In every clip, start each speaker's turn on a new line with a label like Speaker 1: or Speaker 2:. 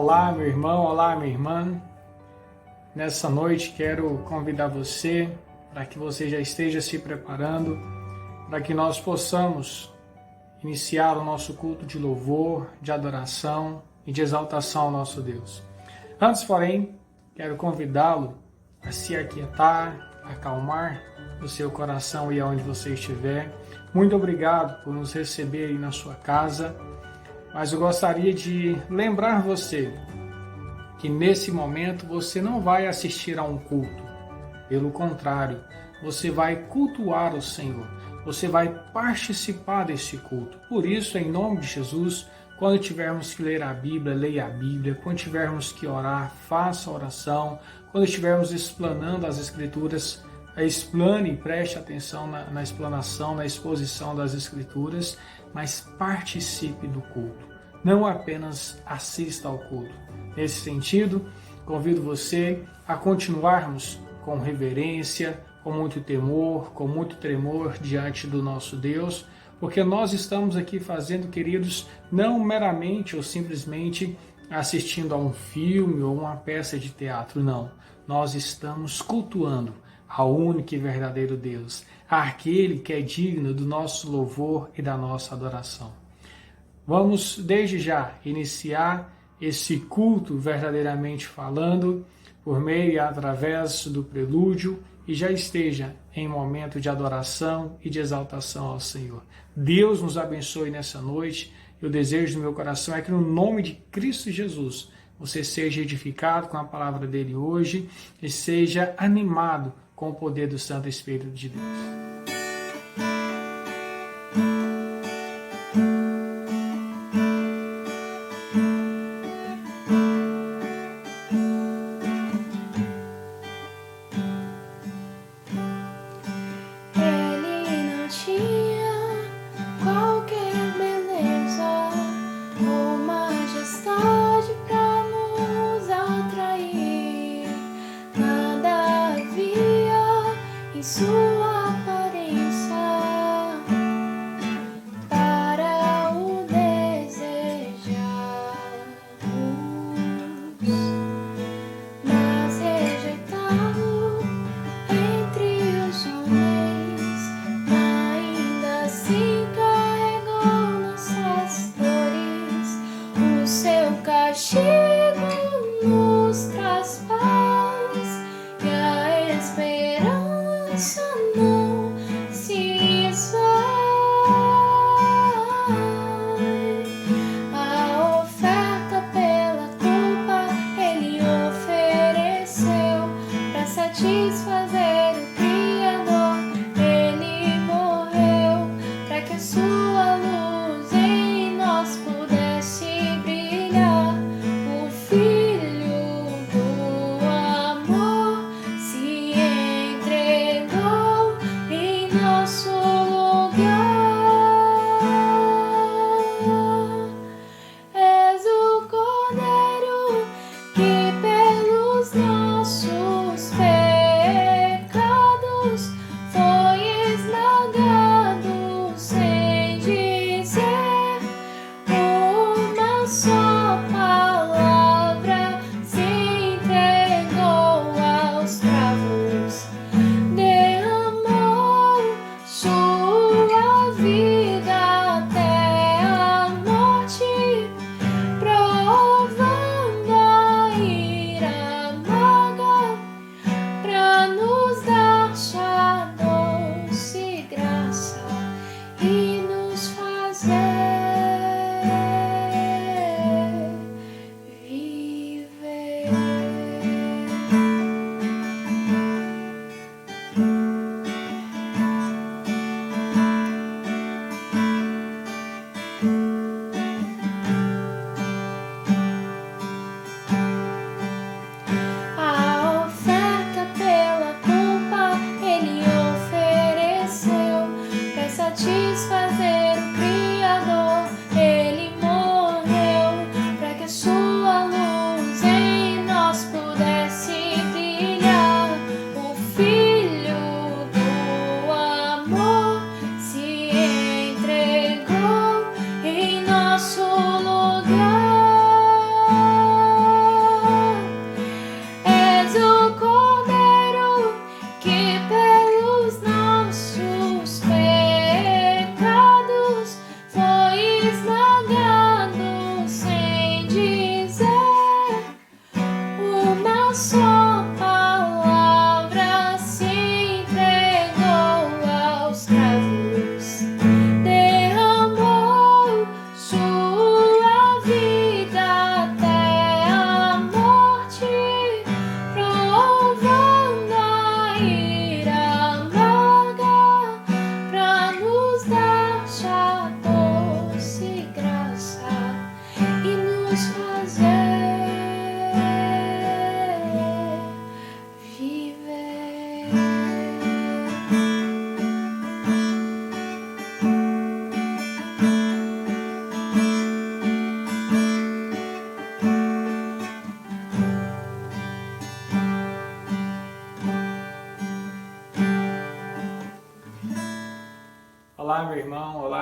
Speaker 1: Olá, meu irmão, olá, minha irmã. Nessa noite quero convidar você para que você já esteja se preparando para que nós possamos iniciar o nosso culto de louvor, de adoração e de exaltação ao nosso Deus. Antes, porém, quero convidá-lo a se aquietar, acalmar o seu coração e aonde você estiver. Muito obrigado por nos receber aí na sua casa, mas eu gostaria de lembrar você que nesse momento você não vai assistir a um culto. Pelo contrário, você vai cultuar o Senhor. Você vai participar desse culto. Por isso, em nome de Jesus, quando tivermos que ler a Bíblia, leia a Bíblia. Quando tivermos que orar, faça a oração. Quando estivermos explanando as Escrituras, explane e preste atenção na explanação, na exposição das Escrituras, mas participe do culto. Não apenas assista ao culto. Nesse sentido, convido você a continuarmos com reverência, com muito temor, com muito tremor diante do nosso Deus, porque nós estamos aqui fazendo, queridos, não meramente ou simplesmente assistindo a um filme ou uma peça de teatro, não. Nós estamos cultuando ao único e verdadeiro Deus, àquele que é digno do nosso louvor e da nossa adoração. Vamos, desde já, iniciar esse culto verdadeiramente falando, por meio e através do prelúdio, e já esteja em momento de adoração e de exaltação ao Senhor. Deus nos abençoe nessa noite, e o desejo do meu coração é que no nome de Cristo Jesus, você seja edificado com a palavra dele hoje e seja animado com o poder do Santo Espírito de Deus.
Speaker 2: Sua aparência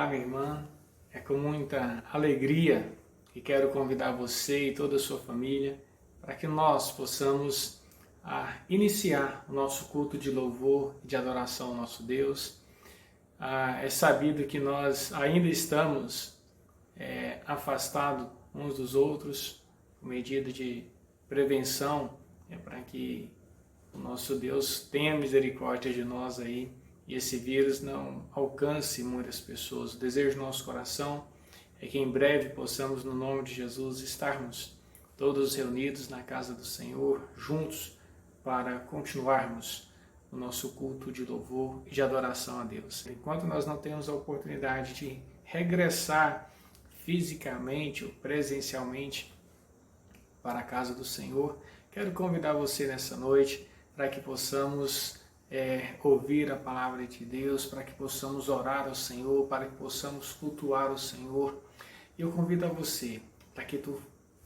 Speaker 1: Olá, minha irmã. É com muita alegria que quero convidar você e toda a sua família para que nós possamos iniciar o nosso culto de louvor e de adoração ao nosso Deus. É sabido que nós ainda estamos afastados uns dos outros, com medida de prevenção, para que o nosso Deus tenha misericórdia de nós aí e esse vírus não alcance muitas pessoas. O desejo do nosso coração é que em breve possamos, no nome de Jesus, estarmos todos reunidos na casa do Senhor, juntos, para continuarmos o nosso culto de louvor e de adoração a Deus. Enquanto nós não temos a oportunidade de regressar fisicamente ou presencialmente para a casa do Senhor, quero convidar você nessa noite para que possamos ouvir a palavra de Deus, para que possamos orar ao Senhor, para que possamos cultuar o Senhor. E eu convido a você para que tu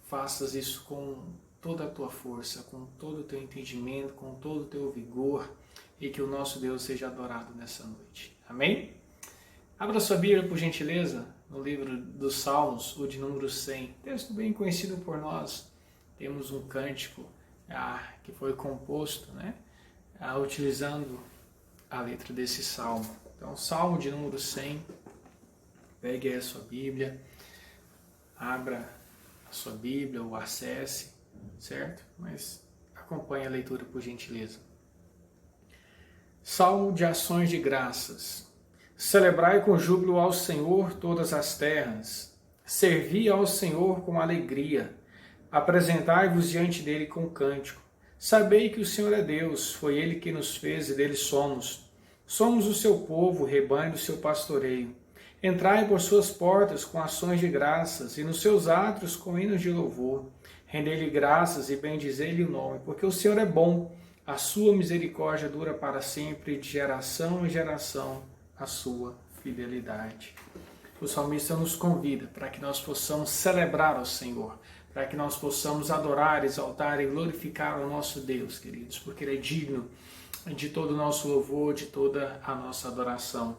Speaker 1: faças isso com toda a tua força, com todo o teu entendimento, com todo o teu vigor, e que o nosso Deus seja adorado nessa noite. Amém? Abra sua Bíblia, por gentileza, no livro dos Salmos, o de número 100. Texto bem conhecido por nós. Temos um cântico que foi composto, utilizando a letra desse salmo. Então, Salmo de número 100, pegue aí a sua Bíblia, abra a sua Bíblia ou acesse, certo? Mas acompanhe a leitura por gentileza. Salmo de ações de graças. Celebrai com júbilo ao Senhor todas as terras. Servi ao Senhor com alegria. Apresentai-vos diante dele com cântico. Sabei que o Senhor é Deus, foi Ele que nos fez e dele somos. Somos o seu povo, o rebanho do seu pastoreio. Entrai por suas portas com ações de graças e nos seus átrios com hinos de louvor. Rendei-lhe graças e bendizei-lhe o nome, porque o Senhor é bom, a sua misericórdia dura para sempre, de geração em geração a sua fidelidade. O salmista nos convida para que nós possamos celebrar ao Senhor, para que nós possamos adorar, exaltar e glorificar o nosso Deus, queridos, porque Ele é digno de todo o nosso louvor, de toda a nossa adoração.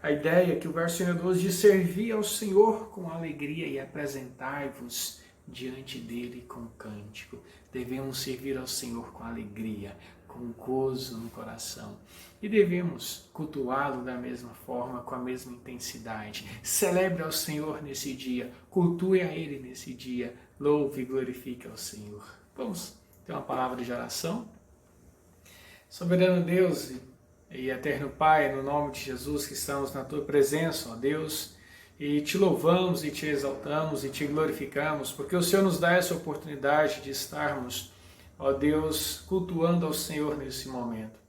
Speaker 1: A ideia é que o verso 12 diz: servir ao Senhor com alegria e apresentai-vos diante dele com cântico. Devemos servir ao Senhor com alegria, com gozo no coração. E devemos cultuá-lo da mesma forma, com a mesma intensidade. Celebre ao Senhor nesse dia, cultue a Ele nesse dia, louve e glorifique ao Senhor. Vamos ter uma palavra de oração? Soberano Deus e eterno Pai, no nome de Jesus que estamos na Tua presença, ó Deus, e te louvamos e te exaltamos e te glorificamos, porque o Senhor nos dá essa oportunidade de estarmos, ó Deus, cultuando ao Senhor nesse momento.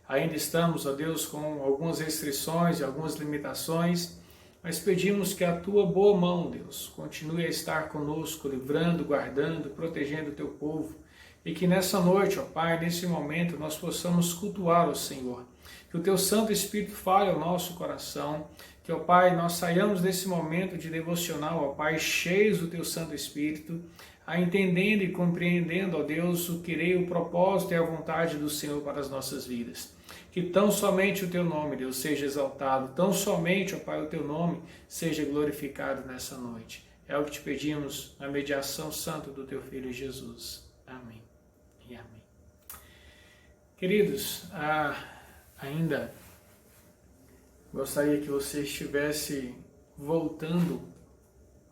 Speaker 1: Ainda estamos, ó Deus, com algumas restrições e algumas limitações, mas pedimos que a Tua boa mão, Deus, continue a estar conosco, livrando, guardando, protegendo o Teu povo, e que nessa noite, ó Pai, nesse momento, nós possamos cultuar o Senhor. Que o Teu Santo Espírito fale ao nosso coração, que, ó Pai, nós saiamos desse momento de devocional, ó Pai, cheios do Teu Santo Espírito, entendendo e compreendendo, ó Deus, o querer, o propósito e a vontade do Senhor para as nossas vidas. Que tão somente o Teu nome, Deus, seja exaltado, tão somente, ó Pai, o Teu nome seja glorificado nessa noite. É o que te pedimos na mediação santa do Teu Filho Jesus. Amém e amém. Queridos, ainda gostaria que você estivesse voltando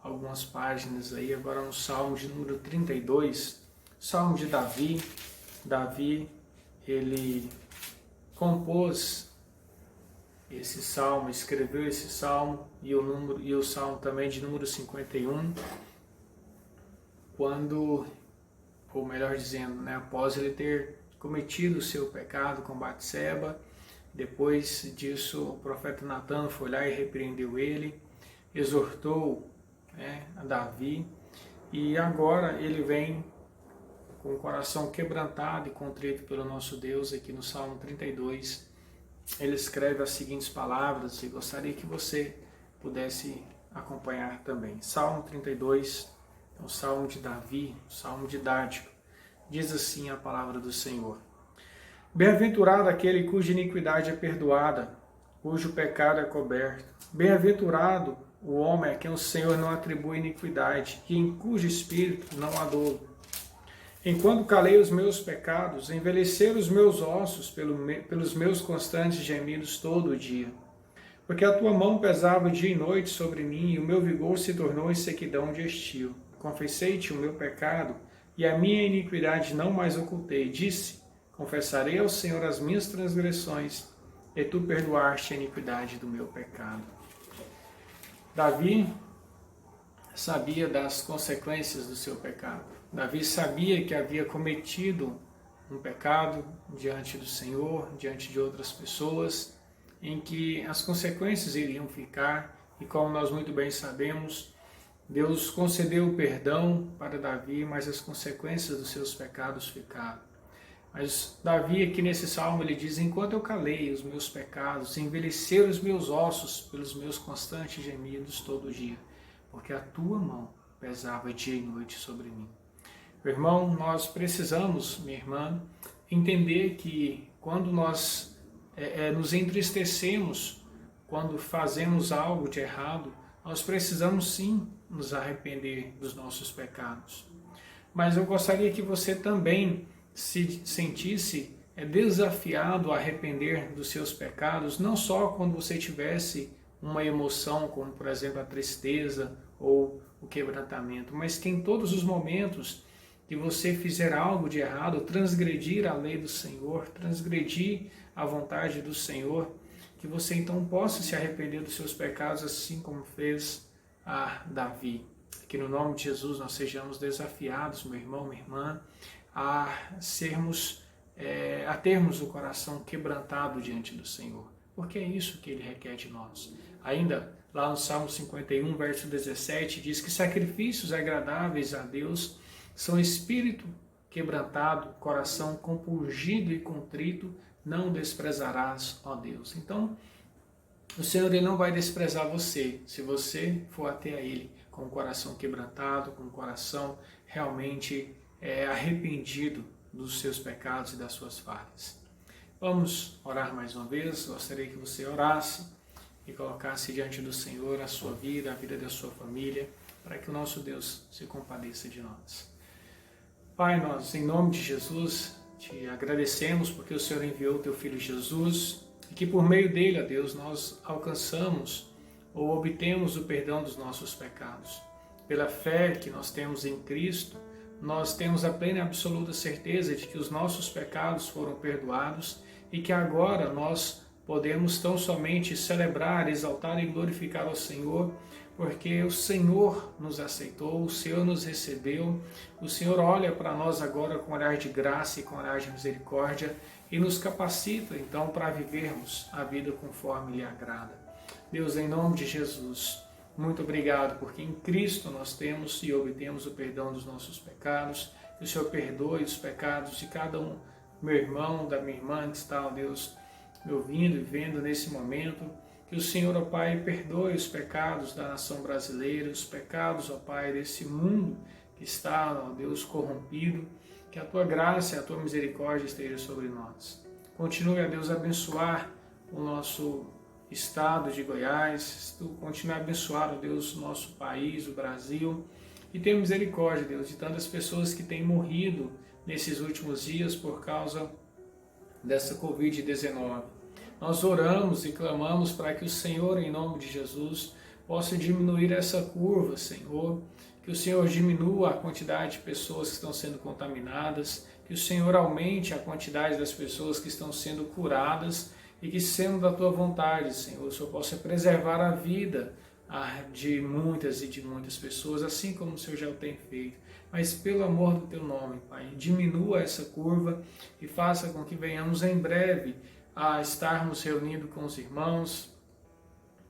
Speaker 1: algumas páginas aí, agora no Salmo de número 32, Salmo de Davi. Davi, ele compôs esse salmo, escreveu esse salmo e o salmo também de número 51, quando, ou melhor dizendo, após ele ter cometido o seu pecado com Batseba. Depois disso, o profeta Natan foi lá e repreendeu ele, exortou a Davi, e agora ele vem com o coração quebrantado e contrito pelo nosso Deus. Aqui no Salmo 32, ele escreve as seguintes palavras, e gostaria que você pudesse acompanhar também. Salmo 32, é um salmo de Davi, um salmo didático. Diz assim a palavra do Senhor: Bem-aventurado aquele cuja iniquidade é perdoada, cujo pecado é coberto. Bem-aventurado o homem a quem o Senhor não atribui iniquidade, e em cujo espírito não há dolo. Enquanto calei os meus pecados, envelheceram os meus ossos pelos meus constantes gemidos todo o dia. Porque a tua mão pesava dia e noite sobre mim, e o meu vigor se tornou em sequidão de estio. Confessei-te o meu pecado, e a minha iniquidade não mais ocultei. Disse, confessarei ao Senhor as minhas transgressões, e tu perdoaste a iniquidade do meu pecado. Davi sabia das consequências do seu pecado. Davi sabia que havia cometido um pecado diante do Senhor, diante de outras pessoas, em que as consequências iriam ficar, e como nós muito bem sabemos, Deus concedeu o perdão para Davi, mas as consequências dos seus pecados ficaram. Mas Davi aqui nesse salmo ele diz, enquanto eu calei os meus pecados, envelheceram os meus ossos pelos meus constantes gemidos todo dia, porque a tua mão pesava dia e noite sobre mim. Meu irmão, nós precisamos, minha irmã, entender que quando nós nos entristecemos, quando fazemos algo de errado, nós precisamos sim nos arrepender dos nossos pecados. Mas eu gostaria que você também se sentisse desafiado a arrepender dos seus pecados, não só quando você tivesse uma emoção, como por exemplo a tristeza ou o quebrantamento, mas que em todos os momentos que você fizer algo de errado, transgredir a lei do Senhor, transgredir a vontade do Senhor, que você então possa se arrepender dos seus pecados, assim como fez a Davi. Que no nome de Jesus nós sejamos desafiados, meu irmão, minha irmã, a termos o coração quebrantado diante do Senhor, porque é isso que Ele requer de nós. Ainda lá no Salmo 51, verso 17, diz que sacrifícios agradáveis a Deus são espírito quebrantado, coração compungido e contrito, não desprezarás, ó Deus. Então, o Senhor ele não vai desprezar você, se você for até a Ele com o coração quebrantado, com o coração realmente arrependido dos seus pecados e das suas falhas. Vamos orar mais uma vez. Gostaria que você orasse e colocasse diante do Senhor a sua vida, a vida da sua família, para que o nosso Deus se compadeça de nós. Pai, nós, em nome de Jesus, te agradecemos porque o Senhor enviou o teu Filho Jesus e que por meio dele, ó Deus, nós alcançamos ou obtemos o perdão dos nossos pecados. Pela fé que nós temos em Cristo, nós temos a plena e absoluta certeza de que os nossos pecados foram perdoados e que agora nós podemos tão somente celebrar, exaltar e glorificar ao Senhor, porque o Senhor nos aceitou, o Senhor nos recebeu, o Senhor olha para nós agora com olhar de graça e com olhar de misericórdia e nos capacita então para vivermos a vida conforme lhe agrada. Deus, em nome de Jesus, muito obrigado, porque em Cristo nós temos e obtemos o perdão dos nossos pecados, que o Senhor perdoe os pecados de cada um, meu irmão, da minha irmã que está, ó Deus, me ouvindo e vendo nesse momento, que o Senhor, ó Pai, perdoe os pecados da nação brasileira, os pecados, ó Pai, desse mundo que está, ó Deus, corrompido, que a Tua graça e a Tua misericórdia esteja sobre nós. Continue, ó Deus, a abençoar o nosso estado de Goiás, Tu continue a abençoar, ó Deus, o nosso país, o Brasil, e tenha misericórdia, Deus, de tantas pessoas que têm morrido nesses últimos dias por causa dessa Covid-19. Nós oramos e clamamos para que o Senhor, em nome de Jesus, possa diminuir essa curva, Senhor, que o Senhor diminua a quantidade de pessoas que estão sendo contaminadas, que o Senhor aumente a quantidade das pessoas que estão sendo curadas e que, sendo da Tua vontade, Senhor, o Senhor possa preservar a vida de muitas e de muitas pessoas, assim como o Senhor já o tem feito. Mas pelo amor do Teu nome, Pai, diminua essa curva e faça com que venhamos em breve a estarmos reunindo com os irmãos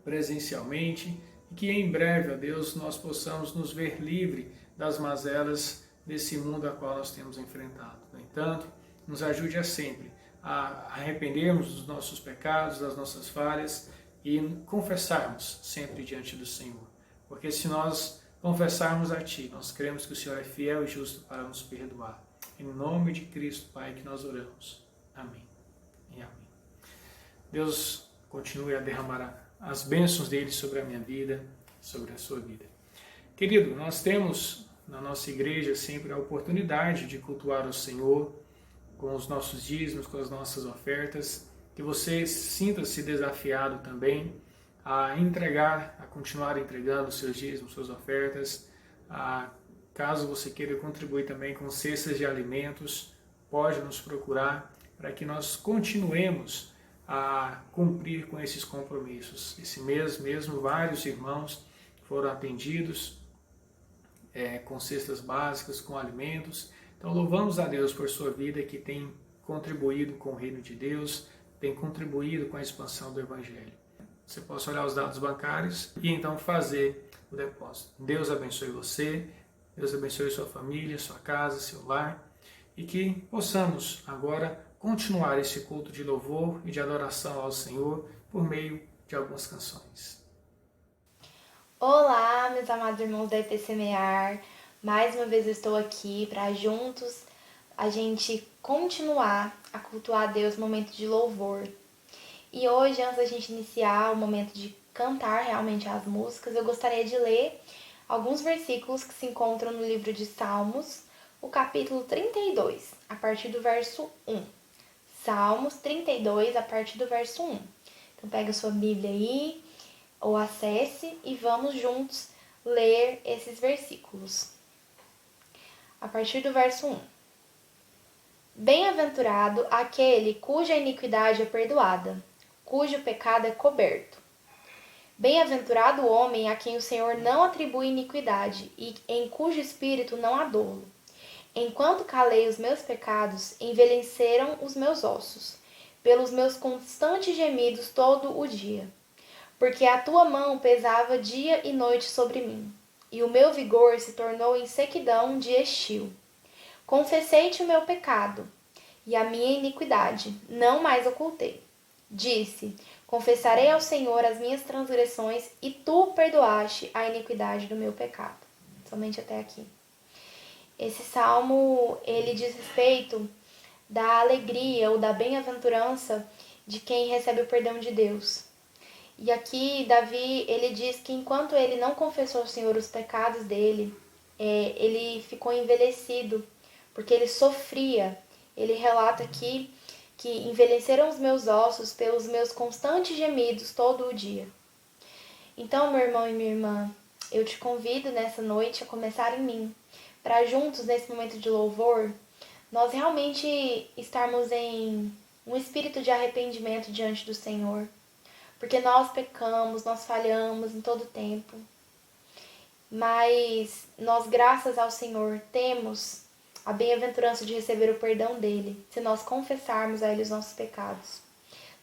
Speaker 1: presencialmente e que em breve, ó Deus, nós possamos nos ver livre das mazelas desse mundo a qual nós temos enfrentado. No entanto, nos ajude a sempre a arrependermos dos nossos pecados, das nossas falhas e confessarmos sempre diante do Senhor. Porque se nós confessarmos a Ti, nós cremos que o Senhor é fiel e justo para nos perdoar. Em nome de Cristo, Pai, que nós oramos. Amém e amém. Deus continue a derramar as bênçãos dele sobre a minha vida, sobre a sua vida. Querido, nós temos na nossa igreja sempre a oportunidade de cultuar o Senhor com os nossos dízimos, com as nossas ofertas, que você sinta-se desafiado também a entregar, a continuar entregando os seus dízimos, suas ofertas. Caso você queira contribuir também com cestas de alimentos, pode nos procurar para que nós continuemos a cumprir com esses compromissos. Esse mês mesmo, vários irmãos foram atendidos com cestas básicas, com alimentos. Então louvamos a Deus por sua vida que tem contribuído com o reino de Deus, tem contribuído com a expansão do Evangelho. Você pode olhar os dados bancários e então fazer o depósito. Deus abençoe você, Deus abençoe sua família, sua casa, seu lar, e que possamos agora continuar esse culto de louvor e de adoração ao Senhor por meio de algumas canções.
Speaker 2: Olá, meus amados irmãos da EPC Semear. Mais uma vez eu estou aqui para juntos a gente continuar a cultuar a Deus no momento de louvor. E hoje, antes da gente iniciar o momento de cantar realmente as músicas, eu gostaria de ler alguns versículos que se encontram no livro de Salmos, o capítulo 32, a partir do verso 1. Salmos 32, a partir do verso 1. Então pega a sua Bíblia aí, ou acesse e vamos juntos ler esses versículos. A partir do verso 1. Bem-aventurado aquele cuja iniquidade é perdoada, cujo pecado é coberto. Bem-aventurado o homem a quem o Senhor não atribui iniquidade e em cujo espírito não há dolo. Enquanto calei os meus pecados, envelheceram os meus ossos, pelos meus constantes gemidos todo o dia. Porque a tua mão pesava dia e noite sobre mim, e o meu vigor se tornou em sequidão de estio. Confessei-te o meu pecado, e a minha iniquidade não mais ocultei. Disse, confessarei ao Senhor as minhas transgressões, e tu perdoaste a iniquidade do meu pecado. Somente até aqui. Esse salmo, ele diz respeito da alegria ou da bem-aventurança de quem recebe o perdão de Deus. E aqui, Davi, ele diz que enquanto ele não confessou ao Senhor os pecados dele, ele ficou envelhecido, porque ele sofria. Ele relata aqui que envelheceram os meus ossos pelos meus constantes gemidos todo o dia. Então, meu irmão e minha irmã, eu te convido nessa noite a começar em mim, para juntos, nesse momento de louvor, nós realmente estarmos em um espírito de arrependimento diante do Senhor. Porque nós pecamos, nós falhamos em todo tempo. Mas nós, graças ao Senhor, temos a bem-aventurança de receber o perdão dele, se nós confessarmos a ele os nossos pecados.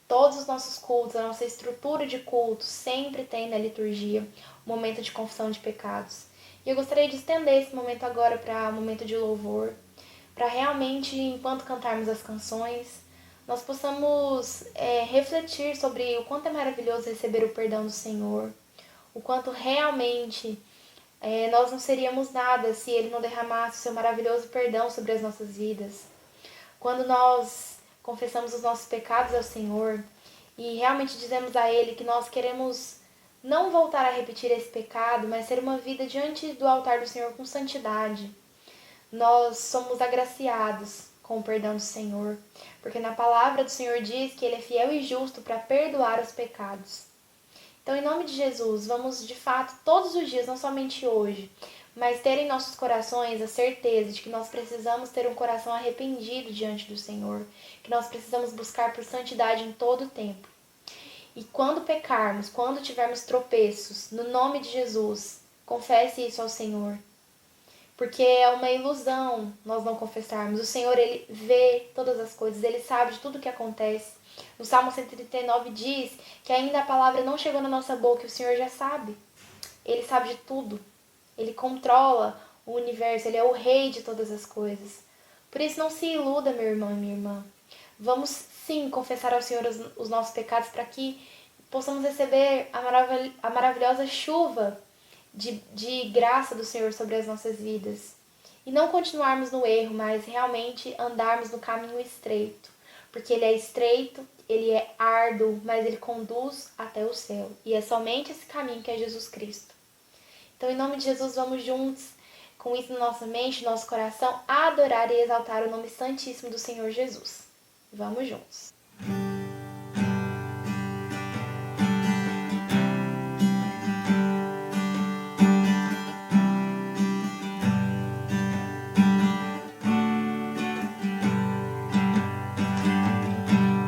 Speaker 2: Todos os nossos cultos, a nossa estrutura de cultos, sempre tem na liturgia um momento de confissão de pecados. E eu gostaria de estender esse momento agora para um momento de louvor, para realmente, enquanto cantarmos as canções, nós possamos refletir sobre o quanto é maravilhoso receber o perdão do Senhor, o quanto realmente nós não seríamos nada se Ele não derramasse o seu maravilhoso perdão sobre as nossas vidas. Quando nós confessamos os nossos pecados ao Senhor e realmente dizemos a Ele que nós queremos não voltar a repetir esse pecado, mas ter uma vida diante do altar do Senhor com santidade, nós somos agraciados com o perdão do Senhor, porque na palavra do Senhor diz que Ele é fiel e justo para perdoar os pecados. Então, em nome de Jesus, vamos de fato todos os dias, não somente hoje, mas ter em nossos corações a certeza de que nós precisamos ter um coração arrependido diante do Senhor, que nós precisamos buscar por santidade em todo o tempo. E quando pecarmos, quando tivermos tropeços, no nome de Jesus, confesse isso ao Senhor. Porque é uma ilusão nós não confessarmos. O Senhor, Ele vê todas as coisas, Ele sabe de tudo o que acontece. No Salmo 139 diz que ainda a palavra não chegou na nossa boca e o Senhor já sabe. Ele sabe de tudo. Ele controla o universo, Ele é o rei de todas as coisas. Por isso não se iluda, meu irmão e minha irmã. Vamos sim confessar ao Senhor os nossos pecados para que possamos receber a maravilhosa chuva de graça do Senhor sobre as nossas vidas. E não continuarmos no erro, mas realmente andarmos no caminho estreito. porque ele é estreito, ele é árduo, mas ele conduz até o céu. E é somente esse caminho que é Jesus Cristo. Então, em nome de Jesus, vamos juntos, com isso na nossa mente, no nosso coração, adorar e exaltar o nome santíssimo do Senhor Jesus. Vamos juntos.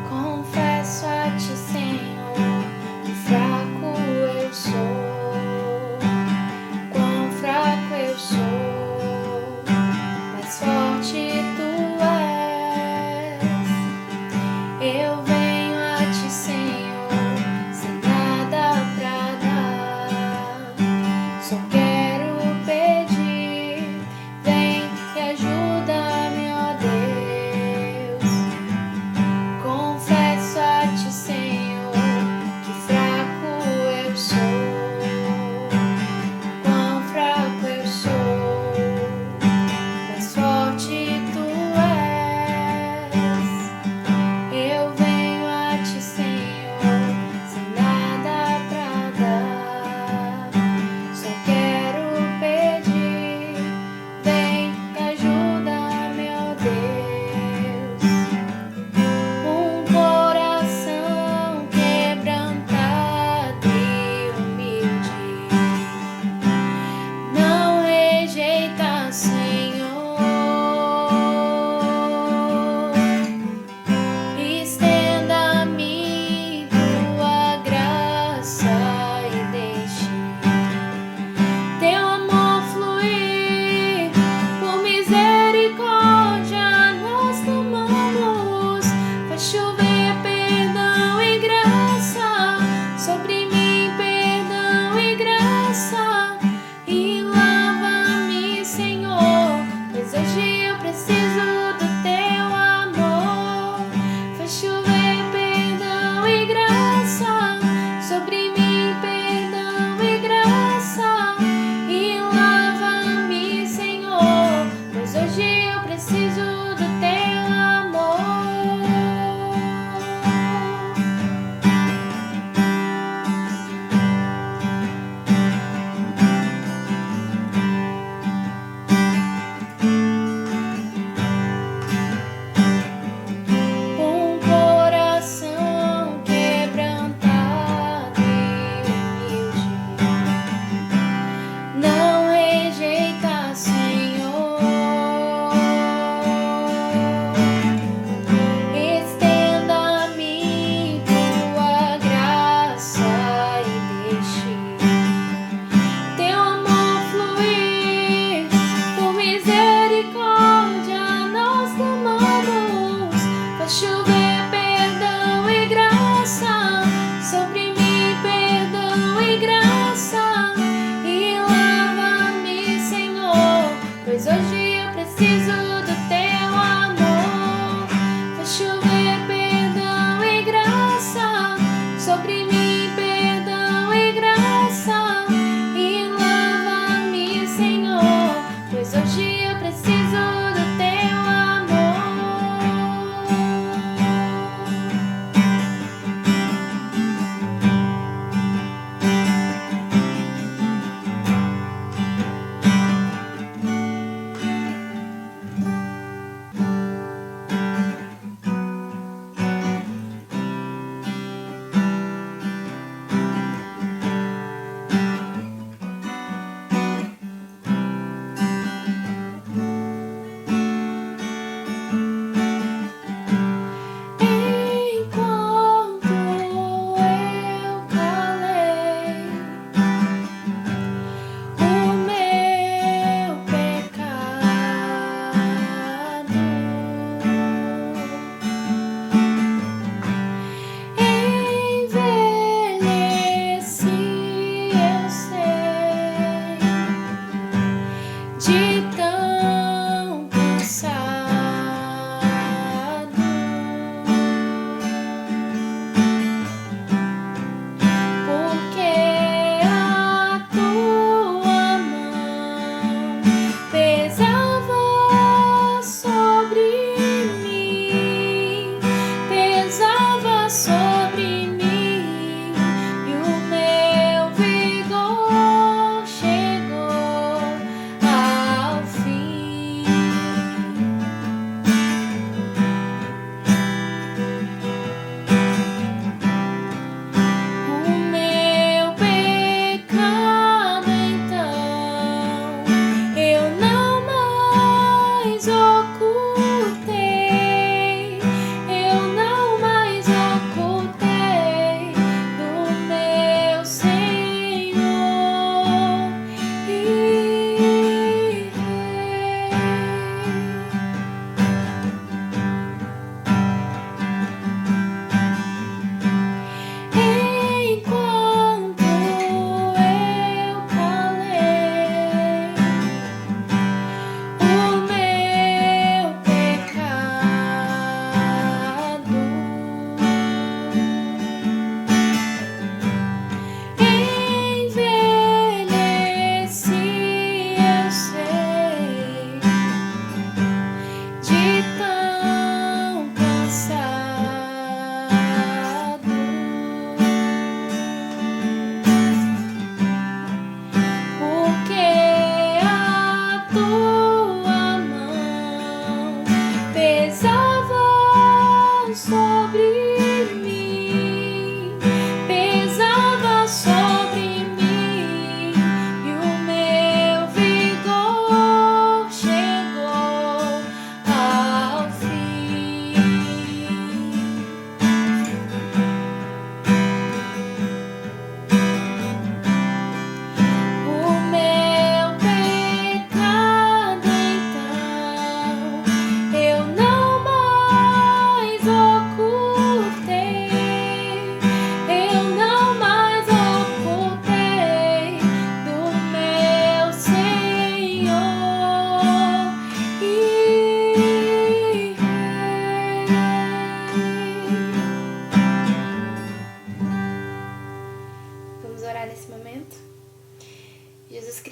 Speaker 2: Confesso a ti, Senhor, que fraco eu sou, quão fraco eu sou, mas forte tu és.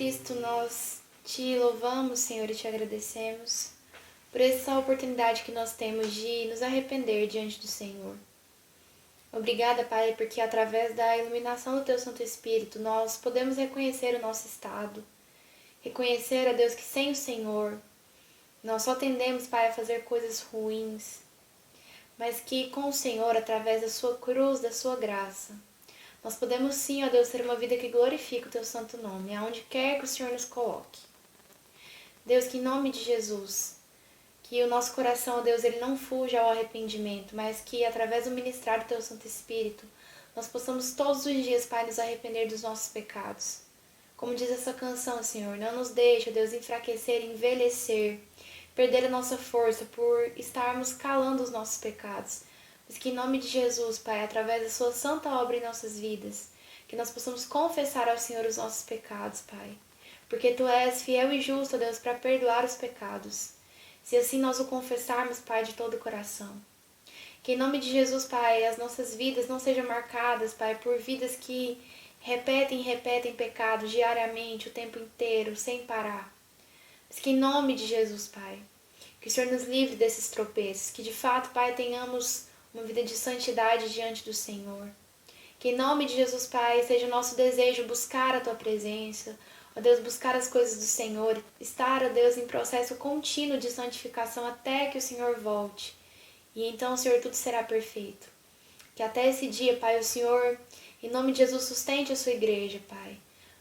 Speaker 2: Cristo, nós te louvamos, Senhor, e te agradecemos por essa oportunidade que nós temos de nos arrepender diante do Senhor. Obrigada, Pai, porque através da iluminação do Teu Santo Espírito nós podemos reconhecer o nosso estado, reconhecer, ó Deus, que sem o Senhor nós só tendemos, Pai, a fazer coisas ruins, mas que com o Senhor, através da Sua cruz, da Sua graça, nós podemos sim, ó Deus, ter uma vida que glorifica o Teu santo nome, aonde quer que o Senhor nos coloque. Deus, que em nome de Jesus, que o nosso coração, ó Deus, ele não fuja ao arrependimento, mas que através do ministrar do Teu Santo Espírito, nós possamos todos os dias, Pai, nos arrepender dos nossos pecados. Como diz essa canção, Senhor, não nos deixe, ó Deus, enfraquecer, envelhecer, perder a nossa força por estarmos calando os nossos pecados. Mas que em nome de Jesus, Pai, através da Sua santa obra em nossas vidas, que nós possamos confessar ao Senhor os nossos pecados, Pai. Porque Tu és fiel e justo, ó Deus, para perdoar os pecados. Se assim nós o confessarmos, Pai, de todo o coração. Que em nome de Jesus, Pai, as nossas vidas não sejam marcadas, Pai, por vidas que repetem pecados diariamente, o tempo inteiro, sem parar. Mas que em nome de Jesus, Pai, que o Senhor nos livre desses tropeços, que de fato, Pai, tenhamos uma vida de santidade diante do Senhor. Que em nome de Jesus, Pai, seja o nosso desejo buscar a Tua presença, ó Deus, buscar as coisas do Senhor, estar, ó Deus, em processo contínuo de santificação até que o Senhor volte. E então, Senhor, tudo será perfeito. Que até esse dia, Pai, o Senhor, em nome de Jesus, sustente a Sua igreja, Pai.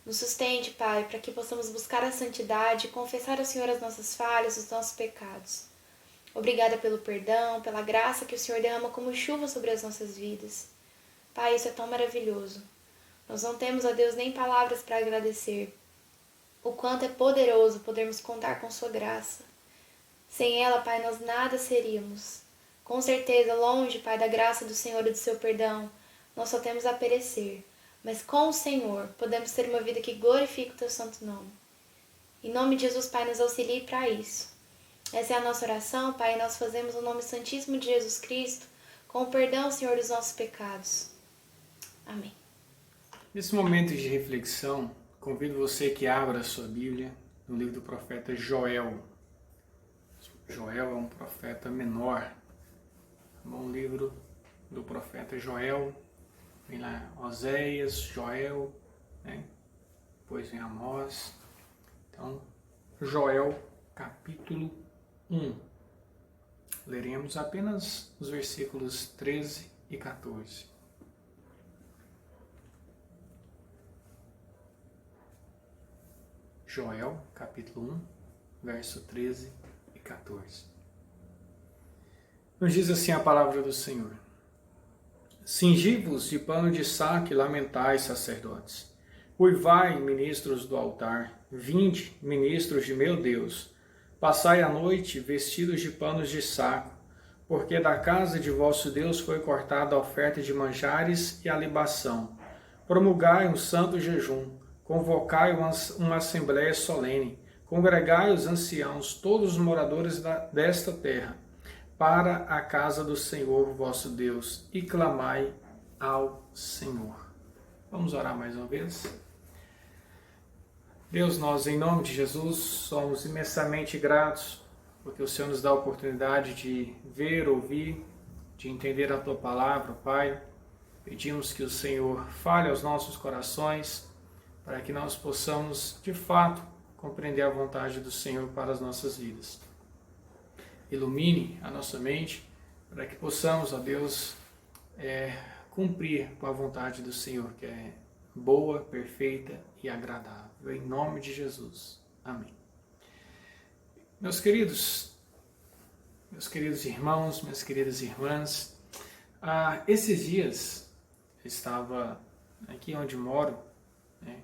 Speaker 2: Nos sustente, Pai, para que possamos buscar a santidade e confessar ao Senhor as nossas falhas, os nossos pecados. Obrigada pelo perdão, pela graça que o Senhor derrama como chuva sobre as nossas vidas. Pai, isso é tão maravilhoso. Nós não temos, ó Deus, nem palavras para agradecer. O quanto é poderoso podermos contar com Sua graça. Sem ela, Pai, nós nada seríamos. Com certeza, longe, Pai, da graça do Senhor e do Seu perdão, nós só temos a perecer. Mas com o Senhor, podemos ter uma vida que glorifique o Teu santo nome. Em nome de Jesus, Pai, nos auxilie para isso. Essa é a nossa oração, Pai, e nós fazemos o nome santíssimo de Jesus Cristo, com o perdão, Senhor, dos nossos pecados. Amém.
Speaker 1: Nesse momento de reflexão, convido você que abra a sua Bíblia no livro do profeta Joel. Joel é um profeta menor. Um livro do profeta Joel. Vem lá Oséias, Joel, né? Depois vem Amós. Então, Joel, capítulo 1. Leremos apenas os versículos 13 e 14. Joel, capítulo 1, verso 13 e 14. Nos diz assim a palavra do Senhor. Cingi-vos de pano de saco e lamentai, sacerdotes. Uivai, ministros do altar. Vinde, ministros de meu Deus. Passai a noite vestidos de panos de saco, porque da casa de vosso Deus foi cortada a oferta de manjares e a libação. Promulgai um santo jejum. Convocai uma assembléia solene, congregai os anciãos, todos os moradores desta terra, para a casa do Senhor vosso Deus, e clamai ao Senhor. Vamos orar mais uma vez? Deus, nós, em nome de Jesus, somos imensamente gratos, porque o Senhor nos dá a oportunidade de ver, ouvir, de entender a Tua palavra, Pai. Pedimos que o Senhor fale aos nossos corações, para que nós possamos, de fato, compreender a vontade do Senhor para as nossas vidas. Ilumine a nossa mente, para que possamos, ó Deus, cumprir com a vontade do Senhor, que é boa, perfeita e agradável. Em nome de Jesus. Amém. Meus queridos irmãos, minhas queridas irmãs, esses dias eu estava aqui onde moro, né?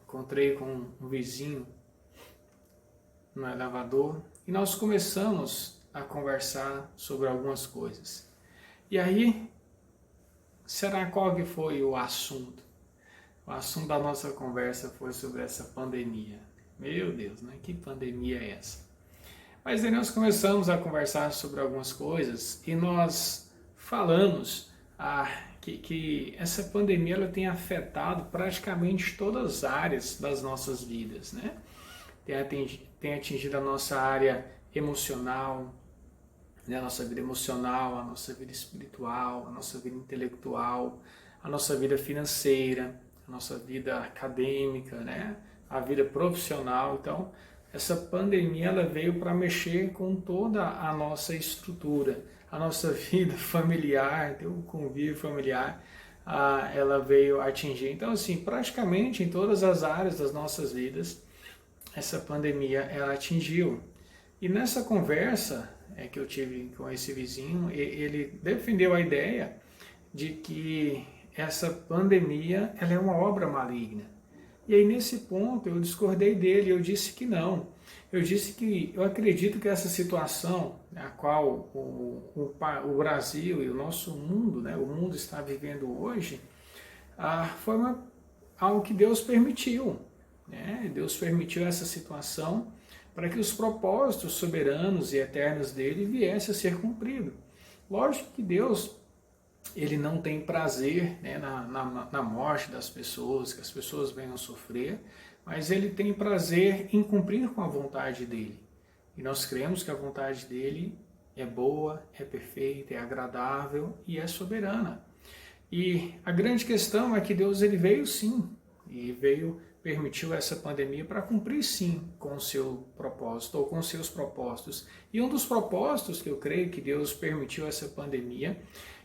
Speaker 1: Encontrei com um vizinho no elevador e nós começamos a conversar sobre algumas coisas. E aí, será qual que foi o assunto? O assunto da nossa conversa foi sobre essa pandemia. Meu Deus, né? Que pandemia é essa? Mas aí nós começamos a conversar sobre algumas coisas e nós falamos que essa pandemia ela tem afetado praticamente todas as áreas das nossas vidas, né? Tem atingido a nossa área emocional, né? A nossa vida emocional, a nossa vida espiritual, a nossa vida intelectual, a nossa vida financeira, a nossa vida acadêmica, né? A vida profissional. Então, essa pandemia ela veio para mexer com toda a nossa estrutura, a nossa vida familiar, o convívio familiar, ela veio atingir. Então, assim, praticamente em todas as áreas das nossas vidas, essa pandemia ela atingiu. E nessa conversa que eu tive com esse vizinho, ele defendeu a ideia de que essa pandemia ela é uma obra maligna. E aí nesse ponto eu discordei dele, eu disse que não. Eu disse que eu acredito que essa situação a qual o Brasil e o nosso mundo, né, o mundo está vivendo hoje, foi algo que Deus permitiu. Né? Deus permitiu essa situação para que os propósitos soberanos e eternos dele viessem a ser cumpridos. Lógico que Deus ele não tem prazer, né, na morte das pessoas, que as pessoas venham sofrer, mas ele tem prazer em cumprir com a vontade dele. E nós cremos que a vontade dele é boa, é perfeita, é agradável e é soberana. E a grande questão é que Deus ele veio sim, e permitiu essa pandemia para cumprir sim com o seu propósito, ou com os seus propósitos. E um dos propósitos que eu creio que Deus permitiu essa pandemia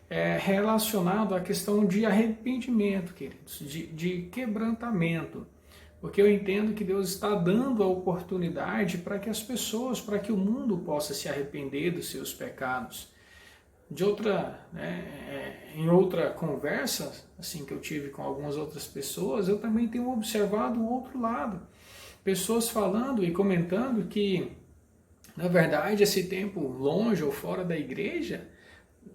Speaker 1: é relacionado à questão de arrependimento, queridos, de quebrantamento. Porque eu entendo que Deus está dando a oportunidade para que as pessoas, para que o mundo possa se arrepender dos seus pecados. Em outra conversa assim que eu tive com algumas outras pessoas, eu também tenho observado o outro lado. Pessoas falando e comentando que, na verdade, esse tempo longe ou fora da igreja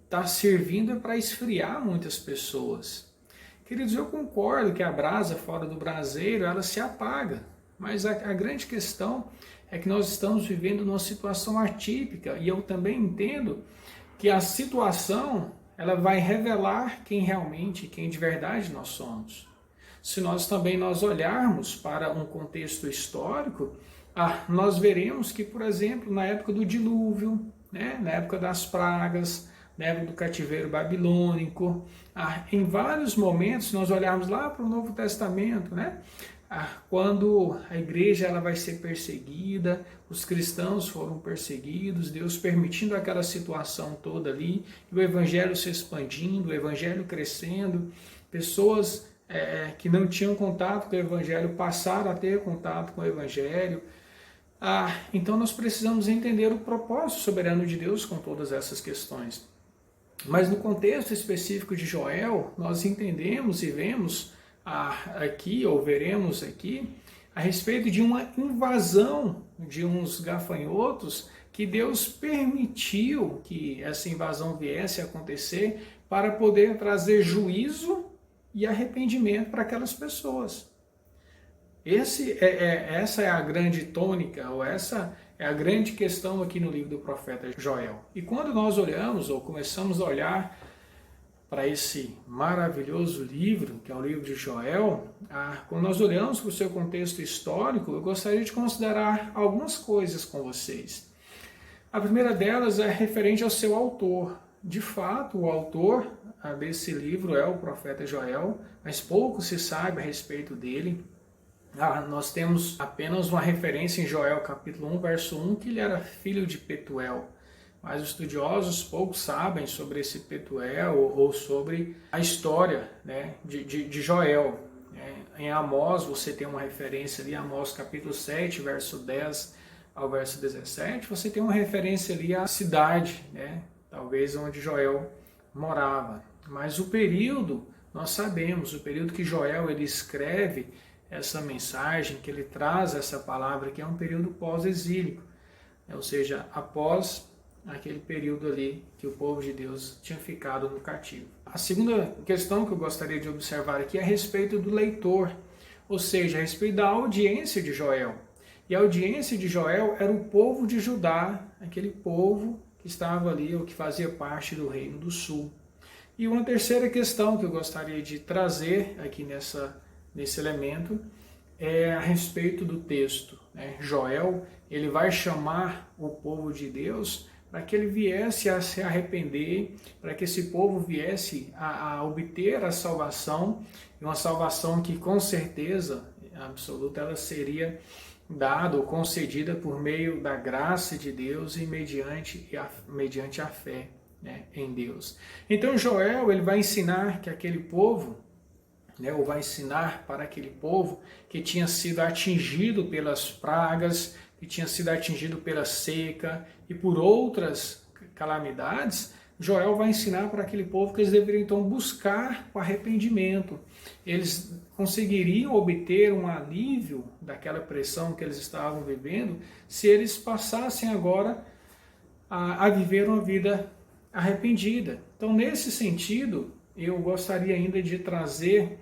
Speaker 1: está servindo para esfriar muitas pessoas. Queridos, eu concordo que a brasa fora do braseiro, ela se apaga. Mas a grande questão é que nós estamos vivendo numa situação atípica. E eu também entendo que a situação ela vai revelar quem de verdade nós somos. Se nós olharmos para um contexto histórico, nós veremos que, por exemplo, na época do dilúvio, né, na época das pragas, na época do cativeiro babilônico, em vários momentos, nós olharmos lá para o Novo Testamento, né, quando a igreja ela vai ser perseguida, os cristãos foram perseguidos, Deus permitindo aquela situação toda ali, o evangelho se expandindo, o evangelho crescendo, pessoas que não tinham contato com o evangelho passaram a ter contato com o evangelho. Então nós precisamos entender o propósito soberano de Deus com todas essas questões. Mas no contexto específico de Joel, nós entendemos e vemos aqui, ou veremos aqui, a respeito de uma invasão de uns gafanhotos que Deus permitiu que essa invasão viesse a acontecer para poder trazer juízo e arrependimento para aquelas pessoas. Essa é a grande tônica, ou essa é a grande questão aqui no livro do profeta Joel. E quando nós olhamos, ou começamos a olhar para esse maravilhoso livro, que é o livro de Joel, quando nós olhamos para o seu contexto histórico, eu gostaria de considerar algumas coisas com vocês. A primeira delas é referente ao seu autor. De fato, o autor desse livro é o profeta Joel, mas pouco se sabe a respeito dele. Nós temos apenas uma referência em Joel capítulo 1, verso 1, que ele era filho de Petuel. Mas os estudiosos pouco sabem sobre esse Petuel ou sobre a história, né, de Joel. Em Amós você tem uma referência ali, Amós capítulo 7, verso 10 ao verso 17, você tem uma referência ali à cidade, né, talvez onde Joel morava. Mas o período, nós sabemos, o período que Joel ele escreve essa mensagem, que ele traz essa palavra, que é um período pós-exílico, ou seja, após aquele período ali que o povo de Deus tinha ficado no cativo. A segunda questão que eu gostaria de observar aqui é a respeito do leitor, ou seja, a respeito da audiência de Joel. E a audiência de Joel era o povo de Judá, aquele povo que estava ali, ou que fazia parte do Reino do Sul. E uma terceira questão que eu gostaria de trazer aqui nesse elemento é a respeito do texto, né? Joel, ele vai chamar o povo de Deus para que ele viesse a se arrepender, para que esse povo viesse a obter a salvação, e uma salvação que com certeza absoluta ela seria dada ou concedida por meio da graça de Deus e mediante a fé, né, em Deus. Então Joel, ele vai ensinar que aquele povo, né, ou vai ensinar para aquele povo que tinha sido atingido pelas pragas, que tinha sido atingido pela seca e por outras calamidades. Joel vai ensinar para aquele povo que eles deveriam então buscar o arrependimento. Eles conseguiriam obter um alívio daquela pressão que eles estavam vivendo se eles passassem agora a viver uma vida arrependida. Então, nesse sentido, eu gostaria ainda de trazer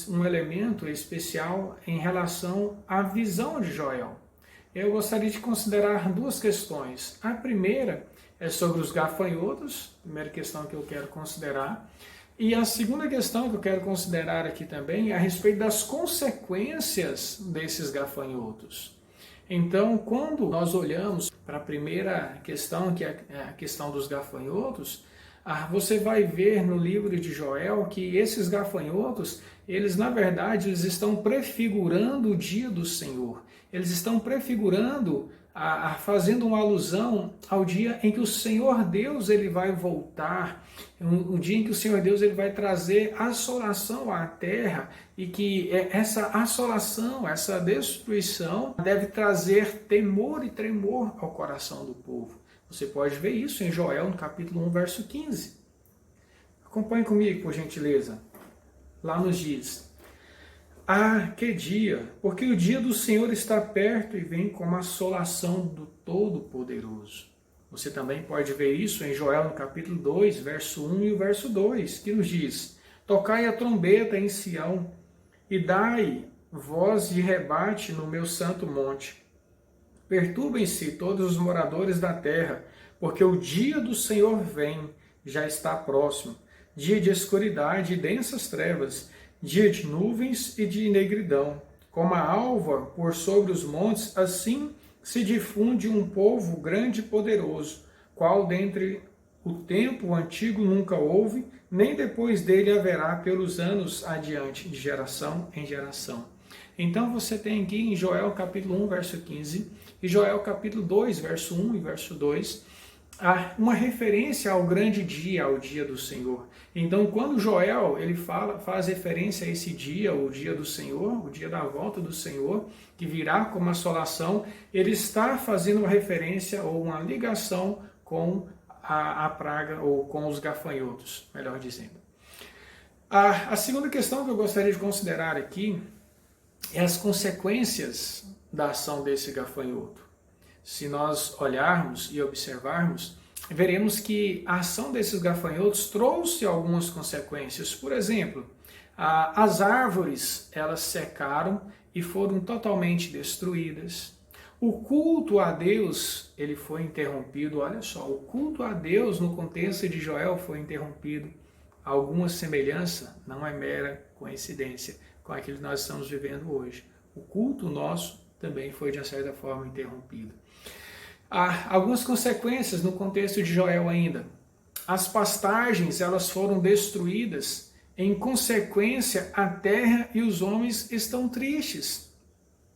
Speaker 1: um elemento especial em relação à visão de Joel. Eu gostaria de considerar duas questões. A primeira é sobre os gafanhotos, primeira questão que eu quero considerar. E a segunda questão que eu quero considerar aqui também é a respeito das consequências desses gafanhotos. Então, quando nós olhamos para a primeira questão, que é a questão dos gafanhotos, você vai ver no livro de Joel que esses gafanhotos, eles na verdade eles estão prefigurando o dia do Senhor. Eles estão prefigurando, fazendo uma alusão ao dia em que o Senhor Deus ele vai voltar, um dia em que o Senhor Deus ele vai trazer assolação à terra, e que essa assolação, essa destruição deve trazer temor e tremor ao coração do povo. Você pode ver isso em Joel, no capítulo 1, verso 15. Acompanhe comigo, por gentileza. Lá nos diz: que dia, porque o dia do Senhor está perto e vem como a assolação do Todo-Poderoso. Você também pode ver isso em Joel, no capítulo 2, verso 1 e o verso 2, que nos diz: tocai a trombeta em Sião e dai voz de rebate no meu santo monte. Perturbem-se todos os moradores da terra, porque o dia do Senhor vem, já está próximo, dia de escuridade e densas trevas, dia de nuvens e de negridão. Como a alva por sobre os montes, assim se difunde um povo grande e poderoso, qual dentre o tempo antigo nunca houve, nem depois dele haverá pelos anos adiante, de geração em geração. Então você tem aqui em Joel capítulo 1, verso 15, e Joel capítulo 2, verso 1 e verso 2, uma referência ao grande dia, ao dia do Senhor. Então, quando Joel ele faz referência a esse dia, o dia do Senhor, o dia da volta do Senhor, que virá como assolação, ele está fazendo uma referência ou uma ligação com a praga ou com os gafanhotos, melhor dizendo. A segunda questão que eu gostaria de considerar aqui é as consequências da ação desse gafanhoto. Se nós olharmos e observarmos, veremos que a ação desses gafanhotos trouxe algumas consequências. Por exemplo, as árvores elas secaram e foram totalmente destruídas. O culto a Deus ele foi interrompido. Olha só, o culto a Deus no contexto de Joel foi interrompido. Alguma semelhança não é mera coincidência com aquilo que nós estamos vivendo hoje. O culto nosso também foi de uma certa forma interrompido. Há algumas consequências no contexto de Joel ainda. As pastagens elas foram destruídas, em consequência a terra e os homens estão tristes.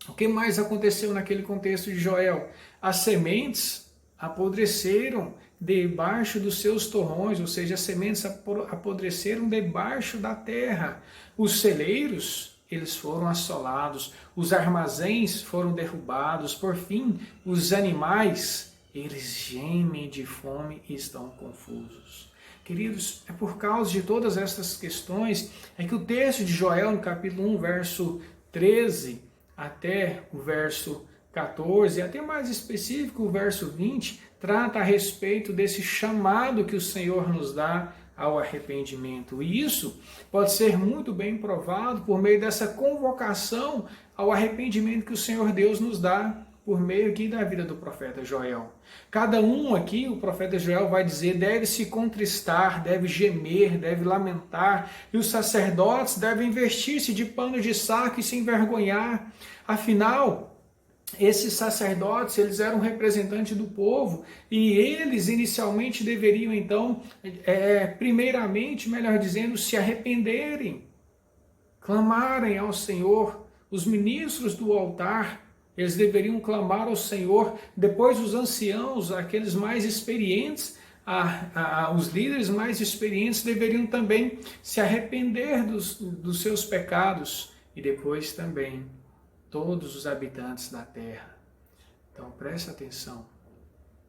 Speaker 1: O que mais aconteceu naquele contexto de Joel? As sementes apodreceram debaixo dos seus torrões, ou seja, as sementes apodreceram debaixo da terra. Os celeiros eles foram assolados, os armazéns foram derrubados, por fim, os animais, eles gemem de fome e estão confusos. Queridos, é por causa de todas essas questões, é que o texto de Joel, no capítulo 1, verso 13, até o verso 14, até mais específico, o verso 20, trata a respeito desse chamado que o Senhor nos dá ao arrependimento. E isso pode ser muito bem provado por meio dessa convocação ao arrependimento que o Senhor Deus nos dá por meio aqui da vida do profeta Joel. Cada um aqui, o profeta Joel vai dizer, deve se contristar, deve gemer, deve lamentar, e os sacerdotes devem vestir-se de pano de saco e se envergonhar. Afinal, esses sacerdotes, eles eram representantes do povo, e eles inicialmente deveriam então, primeiramente, melhor dizendo, se arrependerem, clamarem ao Senhor. Os ministros do altar, eles deveriam clamar ao Senhor. Depois os anciãos, aqueles mais experientes, os líderes mais experientes deveriam também se arrepender dos seus pecados. E depois também todos os habitantes da terra. Então preste atenção.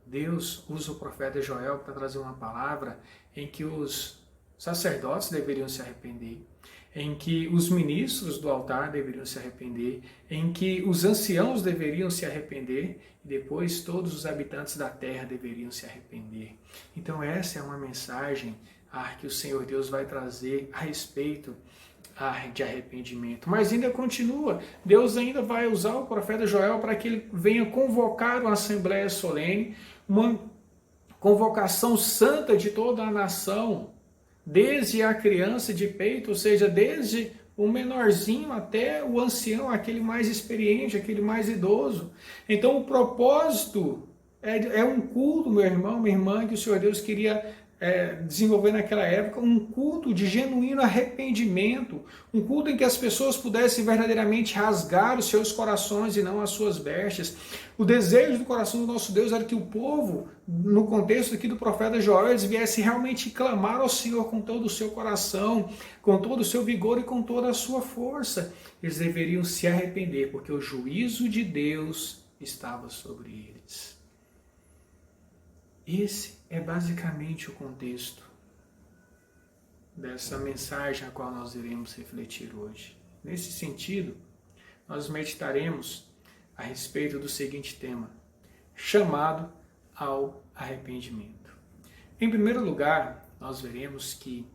Speaker 1: Deus usa o profeta Joel para trazer uma palavra em que os sacerdotes deveriam se arrepender, em que os ministros do altar deveriam se arrepender, em que os anciãos deveriam se arrepender, e depois todos os habitantes da terra deveriam se arrepender. Então essa é uma mensagem que o Senhor Deus vai trazer a respeito de arrependimento. Mas ainda continua, Deus ainda vai usar o profeta Joel para que ele venha convocar uma assembleia solene, uma convocação santa de toda a nação, desde a criança de peito, ou seja, desde o menorzinho até o ancião, aquele mais experiente, aquele mais idoso. Então o propósito é um culto, meu irmão, minha irmã, que o Senhor Deus queria desenvolver naquela época, um culto de genuíno arrependimento, um culto em que as pessoas pudessem verdadeiramente rasgar os seus corações e não as suas vestes. O desejo do coração do nosso Deus era que o povo, no contexto aqui do profeta Joel, eles viessem realmente clamar ao Senhor com todo o seu coração, com todo o seu vigor e com toda a sua força. Eles deveriam se arrepender, porque o juízo de Deus estava sobre eles. Esse é basicamente o contexto dessa mensagem a qual nós iremos refletir hoje. Nesse sentido, nós meditaremos a respeito do seguinte tema: chamado ao arrependimento. Em primeiro lugar, nós veremos que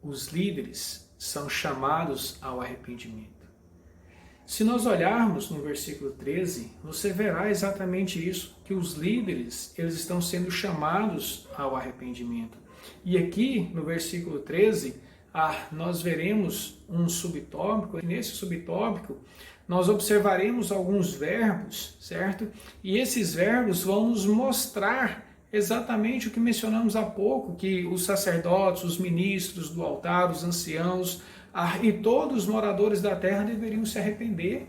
Speaker 1: os líderes são chamados ao arrependimento. Se nós olharmos no versículo 13, você verá exatamente isso, que os líderes, eles estão sendo chamados ao arrependimento. E aqui, no versículo 13, nós veremos um subtópico, e nesse subtópico nós observaremos alguns verbos, certo? E esses verbos vão nos mostrar exatamente o que mencionamos há pouco, que os sacerdotes, os ministros do altar, os anciãos, e todos os moradores da terra deveriam se arrepender.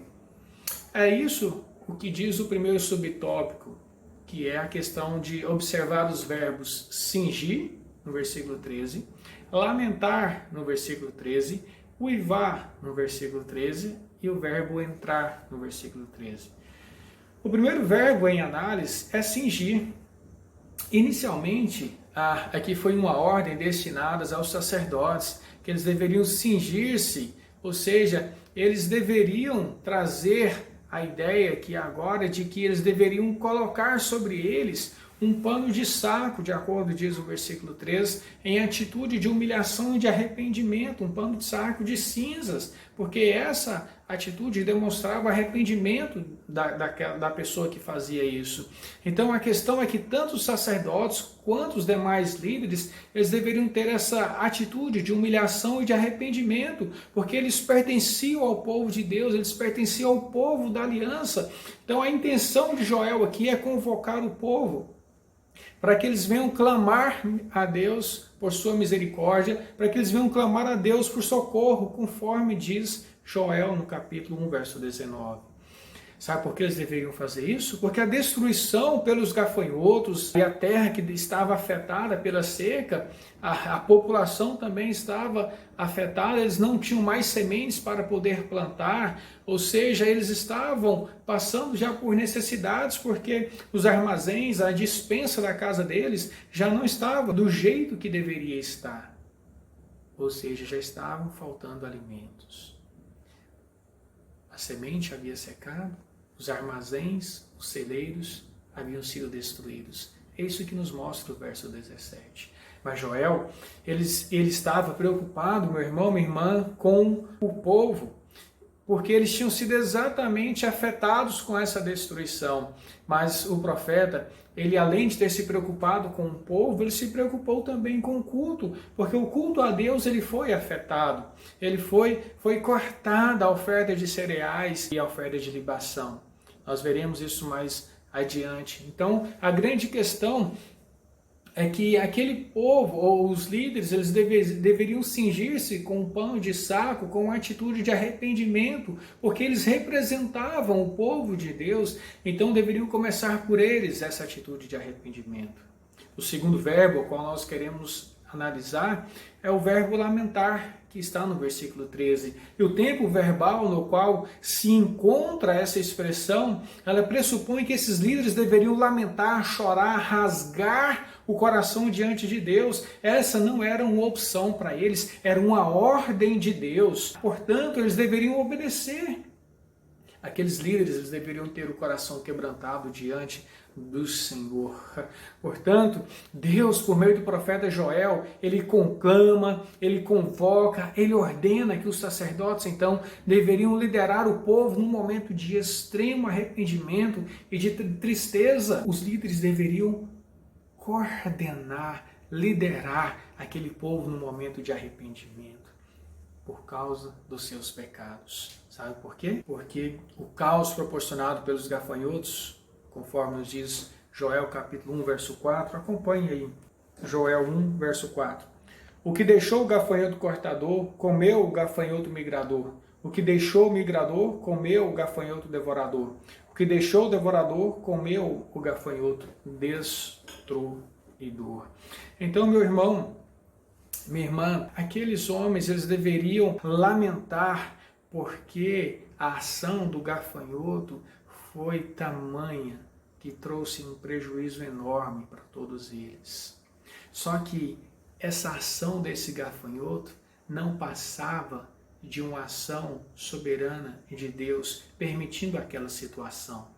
Speaker 1: É isso o que diz o primeiro subtópico, que é a questão de observar os verbos cingir, no versículo 13, lamentar, no versículo 13, uivar, no versículo 13, e o verbo entrar, no versículo 13. O primeiro verbo em análise é cingir. Inicialmente, aqui foi uma ordem destinada aos sacerdotes, que eles deveriam cingir-se, ou seja, eles deveriam trazer a ideia aqui agora de que eles deveriam colocar sobre eles um pano de saco, de acordo diz o versículo 3, em atitude de humilhação e de arrependimento, um pano de saco de cinzas, porque essa atitude demonstrava arrependimento da pessoa que fazia isso. Então a questão é que tanto os sacerdotes quanto os demais líderes, eles deveriam ter essa atitude de humilhação e de arrependimento, porque eles pertenciam ao povo de Deus, eles pertenciam ao povo da aliança. Então a intenção de Joel aqui é convocar o povo para que eles venham clamar a Deus por sua misericórdia, para que eles venham clamar a Deus por socorro, conforme diz Joel no capítulo 1, verso 19. Sabe por que eles deveriam fazer isso? Porque a destruição pelos gafanhotos e a terra que estava afetada pela seca, a população também estava afetada, eles não tinham mais sementes para poder plantar, ou seja, eles estavam passando já por necessidades, porque os armazéns, a despensa da casa deles já não estava do jeito que deveria estar, ou seja, já estavam faltando alimentos. A semente havia secado, os armazéns, os celeiros haviam sido destruídos. É isso que nos mostra o verso 17. Mas Joel, ele estava preocupado, meu irmão, minha irmã, com o povo. porque eles tinham sido exatamente afetados com essa destruição. Mas o profeta, ele além de ter se preocupado com o povo, ele se preocupou também com o culto, porque o culto a Deus ele foi afetado. Ele foi cortada a oferta de cereais e a oferta de libação. Nós veremos isso mais adiante. Então, a grande questão é que aquele povo, ou os líderes, eles deveriam cingir-se com um pano de saco, com uma atitude de arrependimento, porque eles representavam o povo de Deus, então deveriam começar por eles essa atitude de arrependimento. O segundo verbo, ao qual nós queremos analisar, é o verbo lamentar, que está no versículo 13. E o tempo verbal no qual se encontra essa expressão, ela pressupõe que esses líderes deveriam lamentar, chorar, rasgar o coração diante de Deus. Essa não era uma opção para eles, era uma ordem de Deus. Portanto, eles deveriam obedecer. Aqueles líderes eles deveriam ter o coração quebrantado diante do Senhor. Portanto, Deus, por meio do profeta Joel, ele conclama, ele convoca, ele ordena que os sacerdotes, então, deveriam liderar o povo num momento de extremo arrependimento e de tristeza. Os líderes deveriam coordenar, liderar aquele povo no momento de arrependimento por causa dos seus pecados. Sabe por quê? Porque o caos proporcionado pelos gafanhotos, conforme nos diz Joel capítulo 1, verso 4, acompanhe aí, Joel 1, verso 4. O que deixou o gafanhoto cortador, comeu o gafanhoto migrador. O que deixou o migrador, comeu o gafanhoto devorador. O que deixou o devorador, comeu o gafanhoto destruidor. Então, meu irmão, minha irmã, aqueles homens, eles deveriam lamentar porque a ação do gafanhoto foi tamanha que trouxe um prejuízo enorme para todos eles. Só que essa ação desse gafanhoto não passava de uma ação soberana de Deus, permitindo aquela situação.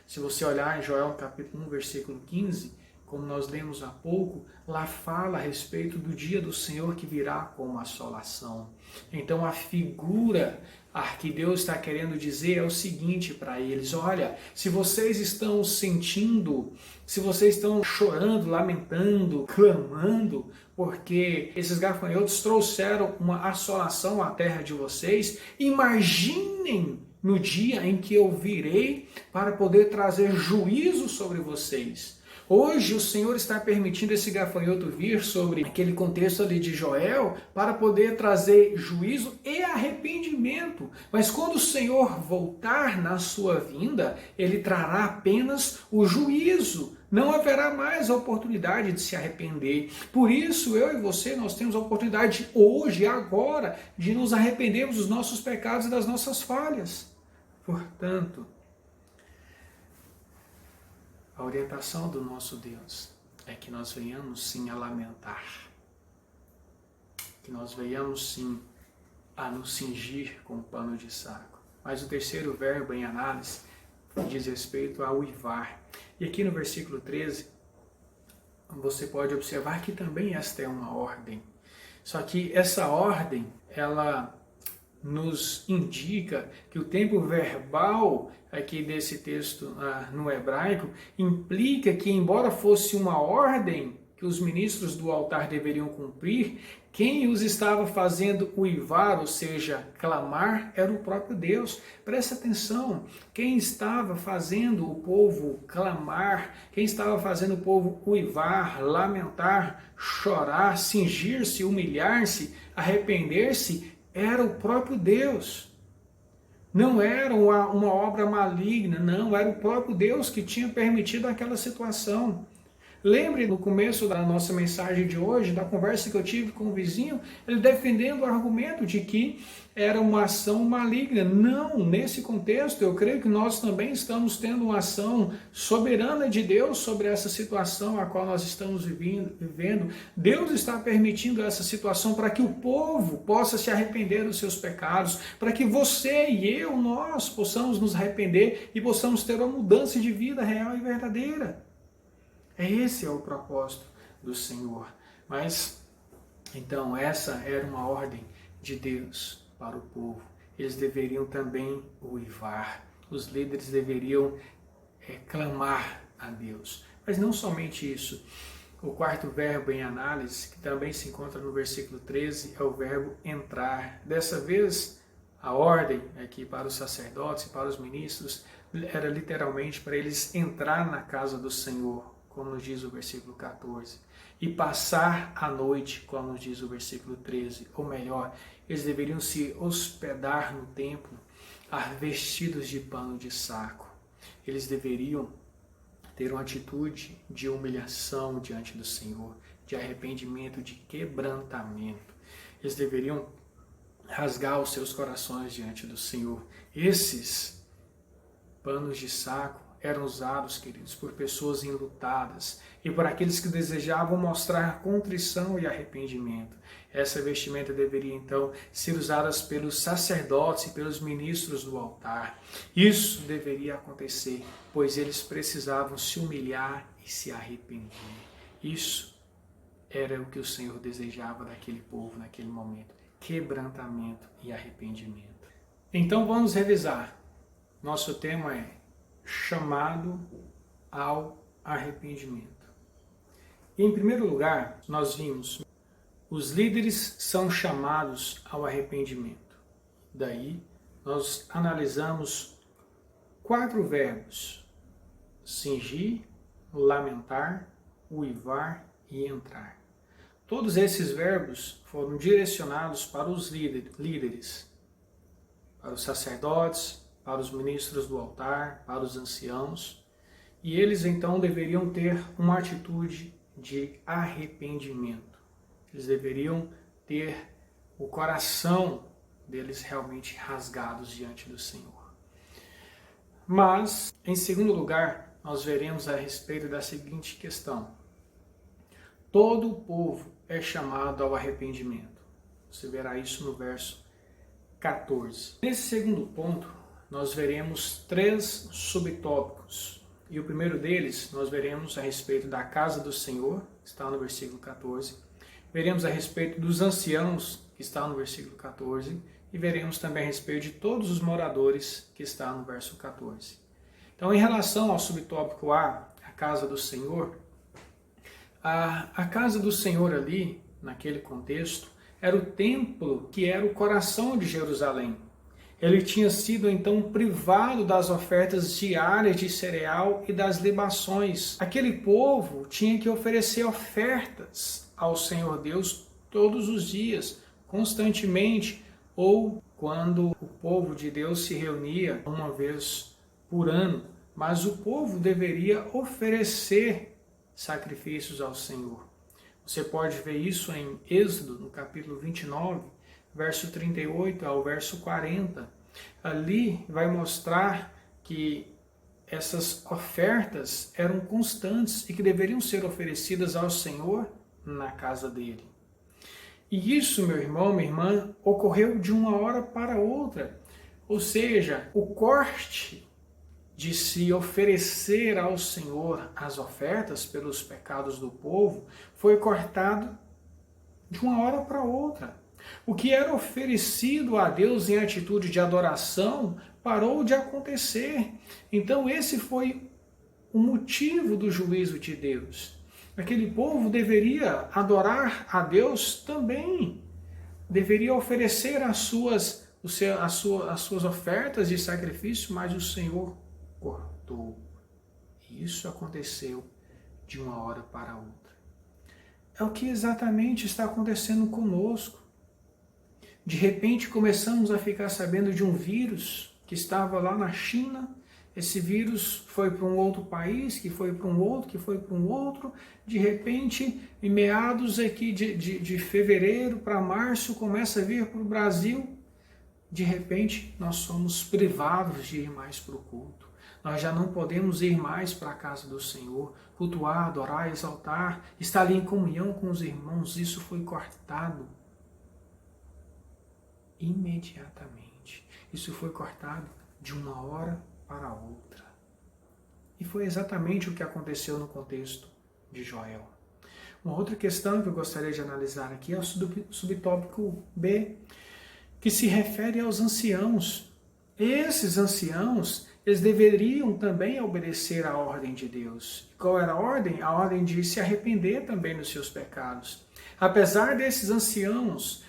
Speaker 1: Se você olhar em Joel capítulo 1, versículo 15, como nós lemos há pouco, lá fala a respeito do dia do Senhor que virá como assolação. Então a figura que Deus está querendo dizer é o seguinte para eles: olha, se vocês estão sentindo, se vocês estão chorando, lamentando, clamando, porque esses gafanhotos trouxeram uma assolação à terra de vocês, imaginem no dia em que eu virei para poder trazer juízo sobre vocês. Hoje o Senhor está permitindo esse gafanhoto vir sobre aquele contexto ali de Joel para poder trazer juízo e arrependimento. Mas quando o Senhor voltar na sua vinda, ele trará apenas o juízo. Não haverá mais a oportunidade de se arrepender. Por isso, eu e você, nós temos a oportunidade hoje, agora, de nos arrependermos dos nossos pecados e das nossas falhas. Portanto, a orientação do nosso Deus é que nós venhamos sim a lamentar, que nós venhamos sim a nos cingir com um pano de saco. Mas o terceiro verbo em análise diz respeito a uivar. E aqui no versículo 13, você pode observar que também esta é uma ordem. Só que essa ordem, ela nos indica que o tempo verbal aqui desse texto no hebraico implica que, embora fosse uma ordem que os ministros do altar deveriam cumprir, quem os estava fazendo uivar, ou seja, clamar, era o próprio Deus. Presta atenção, quem estava fazendo o povo clamar, quem estava fazendo o povo uivar, lamentar, chorar, cingir-se, humilhar-se, arrepender-se, era o próprio Deus. Não era uma obra maligna, não, era o próprio Deus que tinha permitido aquela situação. Lembre no começo da nossa mensagem de hoje, da conversa que eu tive com o vizinho, ele defendendo o argumento de que era uma ação maligna. Não, nesse contexto, eu creio que nós também estamos tendo uma ação soberana de Deus sobre essa situação a qual nós estamos vivendo. Deus está permitindo essa situação para que o povo possa se arrepender dos seus pecados, para que você e eu, nós, possamos nos arrepender e possamos ter uma mudança de vida real e verdadeira. Esse é o propósito do Senhor. Mas, então, essa era uma ordem de Deus para o povo. eles deveriam também uivar. Os líderes deveriam clamar a Deus. Mas não somente isso. O quarto verbo em análise, que também se encontra no versículo 13, é o verbo entrar. Dessa vez, a ordem aqui para os sacerdotes e para os ministros era literalmente para eles entrar na casa do Senhor, como nos diz o versículo 14, e passar a noite, como nos diz o versículo 13. Ou melhor, eles deveriam se hospedar no templo, vestidos de pano de saco. Eles deveriam ter uma atitude de humilhação diante do Senhor, de arrependimento, de quebrantamento. Eles deveriam rasgar os seus corações diante do Senhor. Esses panos de saco eram usados, queridos, por pessoas enlutadas e por aqueles que desejavam mostrar contrição e arrependimento. Essa vestimenta deveria, então, ser usada pelos sacerdotes e pelos ministros do altar. Isso deveria acontecer, pois eles precisavam se humilhar e se arrepender. Isso era o que o Senhor desejava daquele povo naquele momento. Quebrantamento e arrependimento. Então vamos revisar. Nosso tema é chamado ao arrependimento. E, em primeiro lugar, nós vimos os líderes são chamados ao arrependimento. Daí, nós analisamos 4 verbos: cingir, lamentar, uivar e entrar. Todos esses verbos foram direcionados para os líderes, para os sacerdotes, para os ministros do altar, para os anciãos, e eles então deveriam ter uma atitude de arrependimento. Eles deveriam ter o coração deles realmente rasgados diante do Senhor. Mas, em segundo lugar, nós veremos a respeito da seguinte questão: todo o povo é chamado ao arrependimento. Você verá isso no verso 14. Nesse segundo ponto, nós veremos 3 subtópicos. E o primeiro deles, nós veremos a respeito da casa do Senhor, que está no versículo 14. Veremos a respeito dos anciãos, que está no versículo 14. E veremos também a respeito de todos os moradores, que está no verso 14. Então, em relação ao subtópico A, a casa do Senhor, a casa do Senhor ali, naquele contexto, era o templo que era o coração de Jerusalém. Ele tinha sido então privado das ofertas diárias de cereal e das libações. Aquele povo tinha que oferecer ofertas ao Senhor Deus todos os dias, constantemente, ou quando o povo de Deus se reunia uma vez por ano. Mas o povo deveria oferecer sacrifícios ao Senhor. Você pode ver isso em Êxodo, no capítulo 29, verso 38 ao verso 40. Ali vai mostrar que essas ofertas eram constantes e que deveriam ser oferecidas ao Senhor na casa dele. E isso, meu irmão, minha irmã, ocorreu de uma hora para outra. Ou seja, o corte de se oferecer ao Senhor as ofertas pelos pecados do povo foi cortado de uma hora para outra. O que era oferecido a Deus em atitude de adoração parou de acontecer. Então esse foi o motivo do juízo de Deus. Aquele povo deveria adorar a Deus também. Deveria oferecer as suas ofertas de sacrifício, mas o Senhor cortou. E isso aconteceu de uma hora para outra. É o que exatamente está acontecendo conosco. De repente começamos a ficar sabendo de um vírus que estava lá na China. Esse vírus foi para um outro país, que foi para um outro, que foi para um outro. De repente, em meados aqui de fevereiro para março, começa a vir para o Brasil. De repente, nós somos privados de ir mais para o culto. Nós já não podemos ir mais para a casa do Senhor, cultuar, adorar, exaltar, estar ali em comunhão com os irmãos. Isso foi cortado imediatamente. Isso foi cortado de uma hora para outra. E foi exatamente o que aconteceu no contexto de Joel. Uma outra questão que eu gostaria de analisar aqui é o subtópico B, que se refere aos anciãos. Esses anciãos, eles deveriam também obedecer à ordem de Deus. Qual era a ordem? A ordem de se arrepender também dos seus pecados. Apesar desses anciãos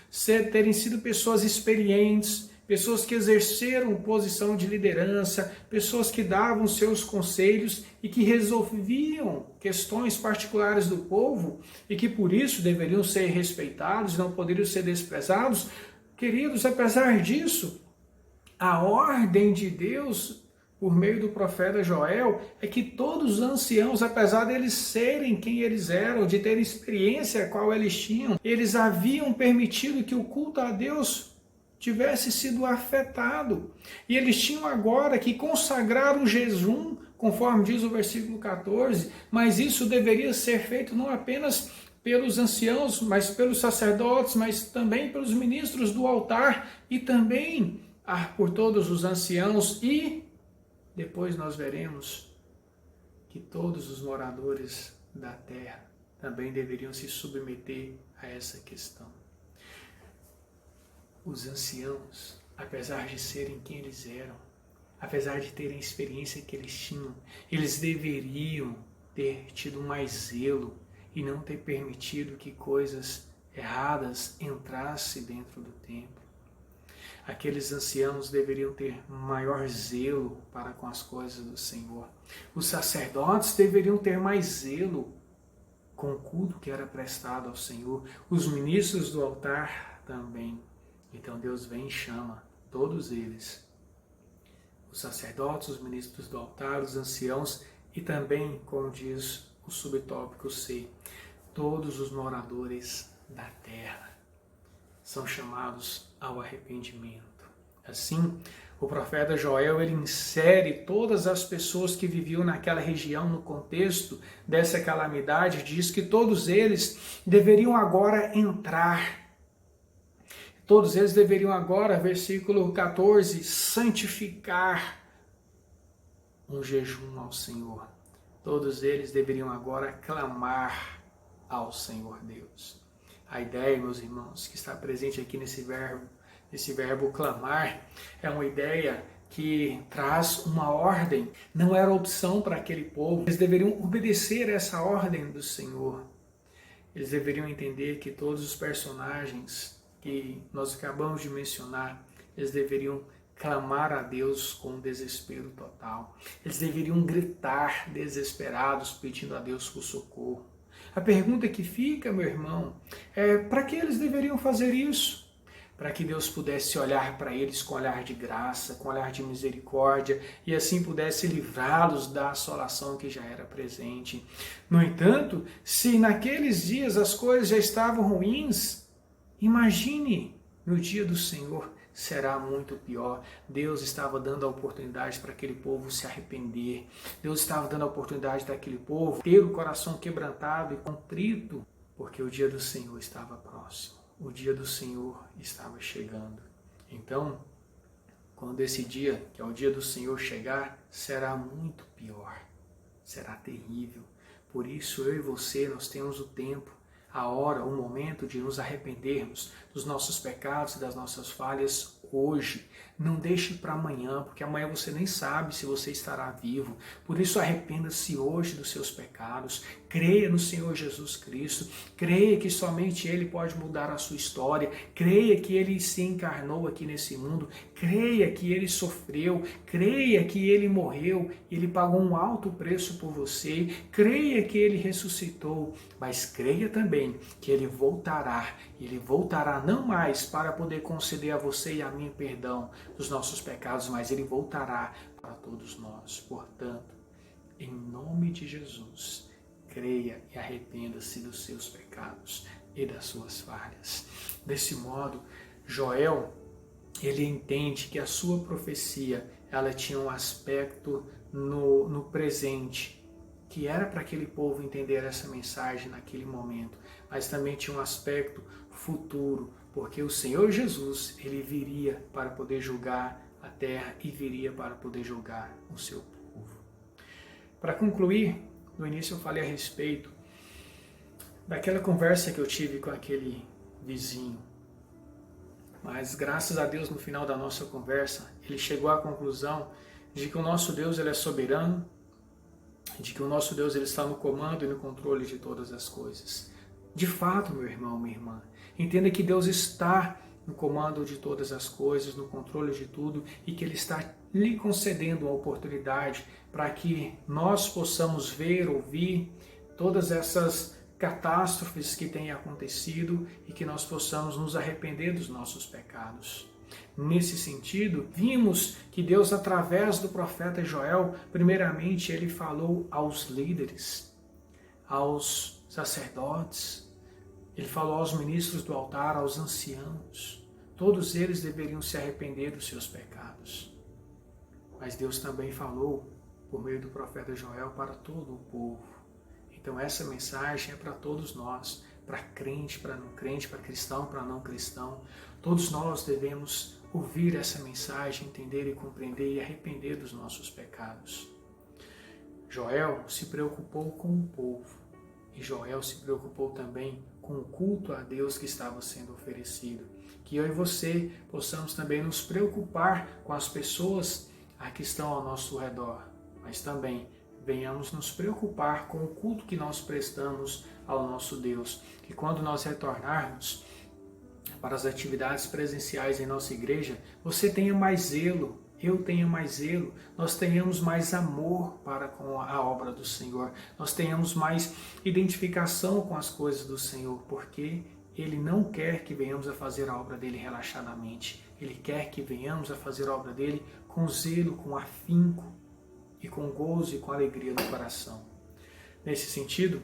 Speaker 1: terem sido pessoas experientes, pessoas que exerceram posição de liderança, pessoas que davam seus conselhos e que resolviam questões particulares do povo e que por isso deveriam ser respeitados, não poderiam ser desprezados. Queridos, apesar disso, a ordem de Deus, por meio do profeta Joel, é que todos os anciãos, apesar deles serem quem eles eram, de terem experiência qual eles tinham, eles haviam permitido que o culto a Deus tivesse sido afetado. E eles tinham agora que consagrar um jejum, conforme diz o versículo 14, mas isso deveria ser feito não apenas pelos anciãos, mas pelos sacerdotes, mas também pelos ministros do altar e também por todos os anciãos, e depois nós veremos que todos os moradores da terra também deveriam se submeter a essa questão. Os anciãos, apesar de serem quem eles eram, apesar de terem a experiência que eles tinham, eles deveriam ter tido mais zelo e não ter permitido que coisas erradas entrassem dentro do templo. Aqueles anciãos deveriam ter maior zelo para com as coisas do Senhor. Os sacerdotes deveriam ter mais zelo com o culto que era prestado ao Senhor. Os ministros do altar também. Então Deus vem e chama todos eles. Os sacerdotes, os ministros do altar, os anciãos e também, como diz o subtópico C, todos os moradores da terra são chamados ao arrependimento. Assim, o profeta Joel, ele insere todas as pessoas que viviam naquela região no contexto dessa calamidade, diz que todos eles deveriam agora entrar. Todos eles deveriam agora, versículo 14, santificar um jejum ao Senhor. Todos eles deveriam agora clamar ao Senhor Deus. A ideia, meus irmãos, que está presente aqui nesse verbo clamar, é uma ideia que traz uma ordem. Não era opção para aquele povo. Eles deveriam obedecer essa ordem do Senhor. Eles deveriam entender que todos os personagens que nós acabamos de mencionar, eles deveriam clamar a Deus com desespero total. Eles deveriam gritar desesperados, pedindo a Deus por socorro. A pergunta que fica, meu irmão, é para que eles deveriam fazer isso? Para que Deus pudesse olhar para eles com olhar de graça, com olhar de misericórdia, e assim pudesse livrá-los da assolação que já era presente. No entanto, se naqueles dias as coisas já estavam ruins, imagine no dia do Senhor, será muito pior. Deus estava dando a oportunidade para aquele povo se arrepender. Deus estava dando a oportunidade daquele povo ter o coração quebrantado e contrito, porque o dia do Senhor estava próximo. O dia do Senhor estava chegando. Então, quando esse dia, que é o dia do Senhor, chegar, será muito pior. Será terrível. Por isso, eu e você, nós temos o tempo, a hora, o momento de nos arrependermos dos nossos pecados e das nossas falhas hoje. Não deixe para amanhã, porque amanhã você nem sabe se você estará vivo. Por isso, arrependa-se hoje dos seus pecados. Creia no Senhor Jesus Cristo. Creia que somente Ele pode mudar a sua história. Creia que Ele se encarnou aqui nesse mundo. Creia que Ele sofreu. Creia que Ele morreu. Ele pagou um alto preço por você. Creia que Ele ressuscitou. Mas creia também que Ele voltará. Ele voltará não mais para poder conceder a você e a mim perdão dos nossos pecados, mas Ele voltará para todos nós. Portanto, em nome de Jesus, creia e arrependa-se dos seus pecados e das suas falhas. Desse modo, Joel, ele entende que a sua profecia, ela tinha um aspecto no presente, que era para aquele povo entender essa mensagem naquele momento, mas também tinha um aspecto futuro, porque o Senhor Jesus, ele viria para poder julgar a terra e viria para poder julgar o seu povo. Para concluir, no início eu falei a respeito daquela conversa que eu tive com aquele vizinho. Mas graças a Deus, no final da nossa conversa, ele chegou à conclusão de que o nosso Deus ele é soberano, de que o nosso Deus ele está no comando e no controle de todas as coisas. De fato, meu irmão, minha irmã, entenda que Deus está no comando de todas as coisas, no controle de tudo, e que Ele está lhe concedendo a oportunidade para que nós possamos ver, ouvir todas essas catástrofes que têm acontecido e que nós possamos nos arrepender dos nossos pecados. Nesse sentido, vimos que Deus, através do profeta Joel, primeiramente ele falou aos líderes, aos sacerdotes, ele falou aos ministros do altar, aos anciãos. Todos eles deveriam se arrepender dos seus pecados. Mas Deus também falou, por meio do profeta Joel, para todo o povo. Então essa mensagem é para todos nós, para crente, para não crente, para cristão, para não cristão. Todos nós devemos ouvir essa mensagem, entender e compreender e arrepender dos nossos pecados. Joel se preocupou com o povo e Joel se preocupou também com o culto a Deus que estava sendo oferecido. Que eu e você possamos também nos preocupar com as pessoas que estão ao nosso redor, mas também venhamos nos preocupar com o culto que nós prestamos ao nosso Deus. Que quando nós retornarmos para as atividades presenciais em nossa igreja, você tenha mais zelo, eu tenha mais zelo, nós tenhamos mais amor para com a obra do Senhor, nós tenhamos mais identificação com as coisas do Senhor, porque Ele não quer que venhamos a fazer a obra dele relaxadamente, Ele quer que venhamos a fazer a obra dele com zelo, com afinco e com gozo e com alegria no coração. Nesse sentido,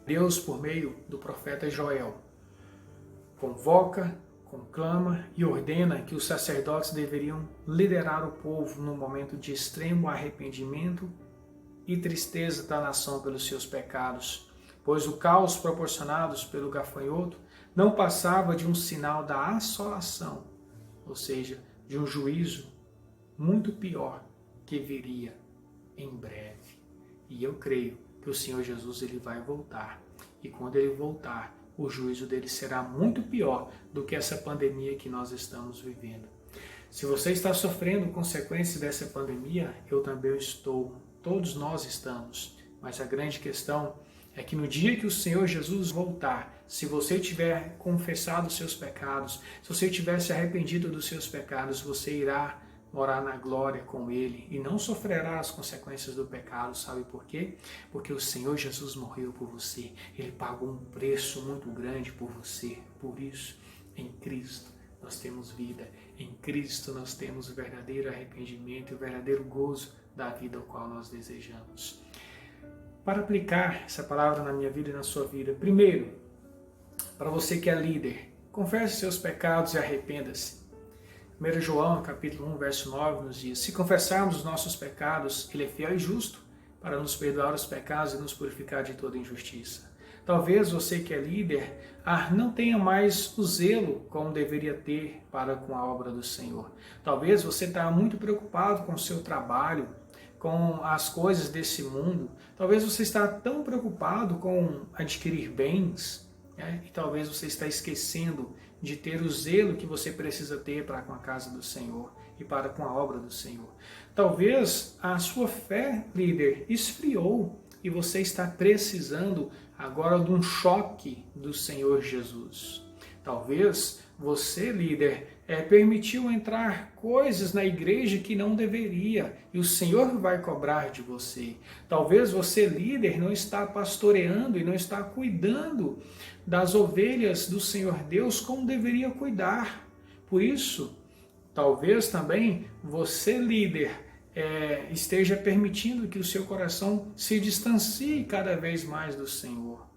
Speaker 1: Deus, por meio do profeta Joel, convoca, conclama e ordena que os sacerdotes deveriam liderar o povo num momento de extremo arrependimento e tristeza da nação pelos seus pecados, pois o caos proporcionado pelo gafanhoto não passava de um sinal da assolação, ou seja, de um juízo muito pior que viria em breve. E eu creio que o Senhor Jesus ele vai voltar. E quando ele voltar, o juízo dele será muito pior do que essa pandemia que nós estamos vivendo. Se você está sofrendo consequências dessa pandemia, eu também estou. Todos nós estamos. Mas a grande questão é que no dia que o Senhor Jesus voltar, se você tiver confessado os seus pecados, se você tiver se arrependido dos seus pecados, você irá morar na glória com Ele e não sofrerá as consequências do pecado. Sabe por quê? Porque o Senhor Jesus morreu por você. Ele pagou um preço muito grande por você. Por isso, em Cristo nós temos vida. Em Cristo nós temos o verdadeiro arrependimento e o verdadeiro gozo da vida ao qual nós desejamos. Para aplicar essa palavra na minha vida e na sua vida, primeiro, para você que é líder, confesse seus pecados e arrependa-se. 1 João, capítulo 1, verso 9, nos diz: se confessarmos os nossos pecados, Ele é fiel e justo para nos perdoar os pecados e nos purificar de toda injustiça. Talvez você que é líder não tenha mais o zelo como deveria ter para com a obra do Senhor. Talvez você está muito preocupado com o seu trabalho, com as coisas desse mundo. Talvez você está tão preocupado com adquirir bens, e talvez você está esquecendo de ter o zelo que você precisa ter para com a casa do Senhor e para com a obra do Senhor. Talvez a sua fé, líder, esfriou e você está precisando agora de um choque do Senhor Jesus. Talvez você, líder, permitiu entrar coisas na igreja que não deveria e o Senhor vai cobrar de você. Talvez você, líder, não está pastoreando e não está cuidando das ovelhas do Senhor Deus como deveria cuidar. Por isso, talvez também você, líder, esteja permitindo que o seu coração se distancie cada vez mais do Senhor.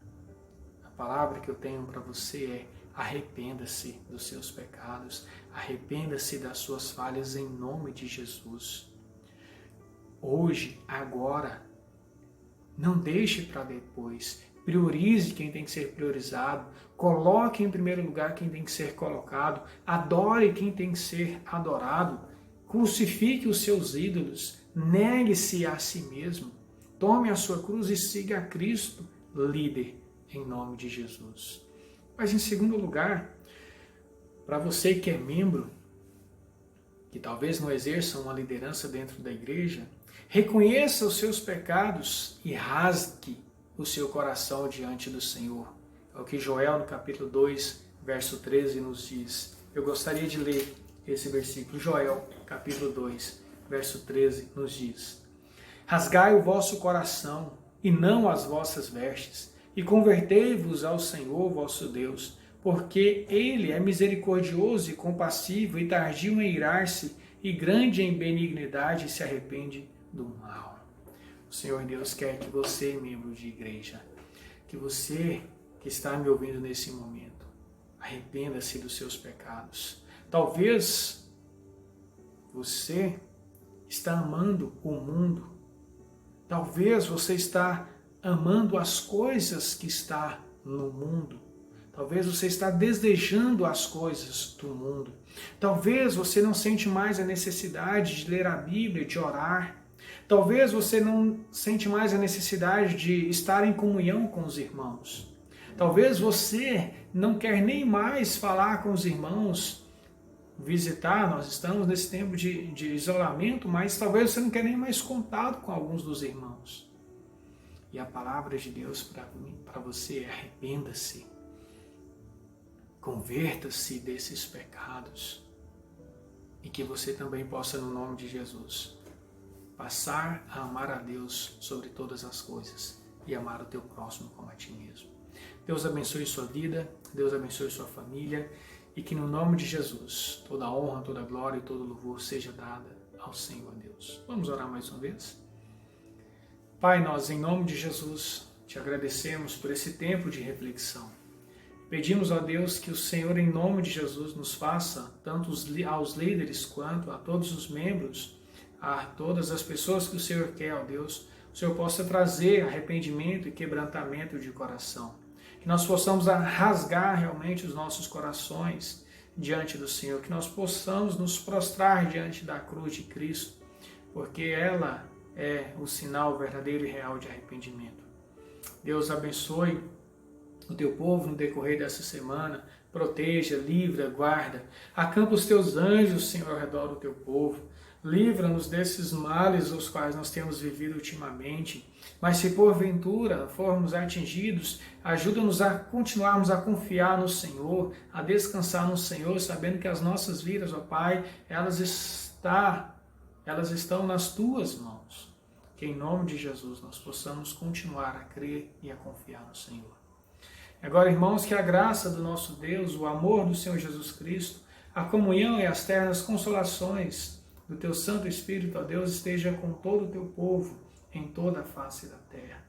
Speaker 1: A palavra que eu tenho para você é: arrependa-se dos seus pecados, arrependa-se das suas falhas em nome de Jesus. Hoje, agora, não deixe para depois. Priorize quem tem que ser priorizado, coloque em primeiro lugar quem tem que ser colocado, adore quem tem que ser adorado, crucifique os seus ídolos, negue-se a si mesmo, tome a sua cruz e siga a Cristo, líder, em nome de Jesus. Mas em segundo lugar, Para você que é membro, que talvez não exerça uma liderança dentro da igreja, reconheça os seus pecados e rasgue o seu coração diante do Senhor. É o que Joel, no capítulo 2, verso 13, nos diz. Eu gostaria de ler esse versículo. Joel, capítulo 2, verso 13, nos diz: Rasgai o vosso coração, e não as vossas vestes, e convertei-vos ao Senhor vosso Deus, porque Ele é misericordioso e compassivo, e tardio em irar-se, e grande em benignidade, e se arrepende do mal. O Senhor Deus quer que você, membro de igreja, que você que está me ouvindo nesse momento, arrependa-se dos seus pecados. Talvez você está amando o mundo. Talvez você está amando as coisas que está no mundo. Talvez você está desejando as coisas do mundo. Talvez você não sente mais a necessidade de ler a Bíblia, de orar. Talvez você não sente mais a necessidade de estar em comunhão com os irmãos. Talvez você não quer nem mais falar com os irmãos, visitar. Nós estamos nesse tempo de isolamento, mas talvez você não quer nem mais contato com alguns dos irmãos. E a palavra de Deus para você é: arrependa-se. Converta-se desses pecados. E que você também possa, no nome de Jesus, passar a amar a Deus sobre todas as coisas e amar o teu próximo como a ti mesmo. Deus abençoe sua vida, Deus abençoe sua família, e que no nome de Jesus toda a honra, toda a glória e todo o louvor seja dada ao Senhor Deus. Vamos orar mais uma vez? Pai, nós em nome de Jesus te agradecemos por esse tempo de reflexão. Pedimos a Deus que o Senhor, em nome de Jesus, nos faça, tanto aos líderes quanto a todos os membros, a todas as pessoas que o Senhor quer, ó Deus, o Senhor possa trazer arrependimento e quebrantamento de coração. Que nós possamos rasgar realmente os nossos corações diante do Senhor, que nós possamos nos prostrar diante da cruz de Cristo, porque ela é o sinal verdadeiro e real de arrependimento. Deus abençoe o teu povo no decorrer dessa semana, proteja, livra, guarda, acampa os teus anjos, Senhor, ao redor do teu povo. Livra-nos desses males os quais nós temos vivido ultimamente, mas se porventura formos atingidos, ajuda-nos a continuarmos a confiar no Senhor, a descansar no Senhor, sabendo que as nossas vidas, ó Pai, elas estão nas tuas mãos. Que em nome de Jesus nós possamos continuar a crer e a confiar no Senhor. Agora, irmãos, que a graça do nosso Deus, o amor do Senhor Jesus Cristo, a comunhão e as ternas consolações do teu Santo Espírito, ó Deus, esteja com todo o teu povo em toda a face da terra.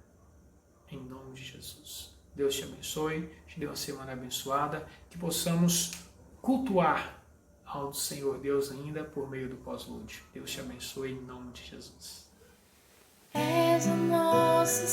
Speaker 1: Em nome de Jesus. Deus te abençoe, te dê uma semana abençoada, que possamos cultuar ao Senhor Deus ainda por meio do pós-lúdio. Deus te abençoe em nome de Jesus.
Speaker 2: És o nosso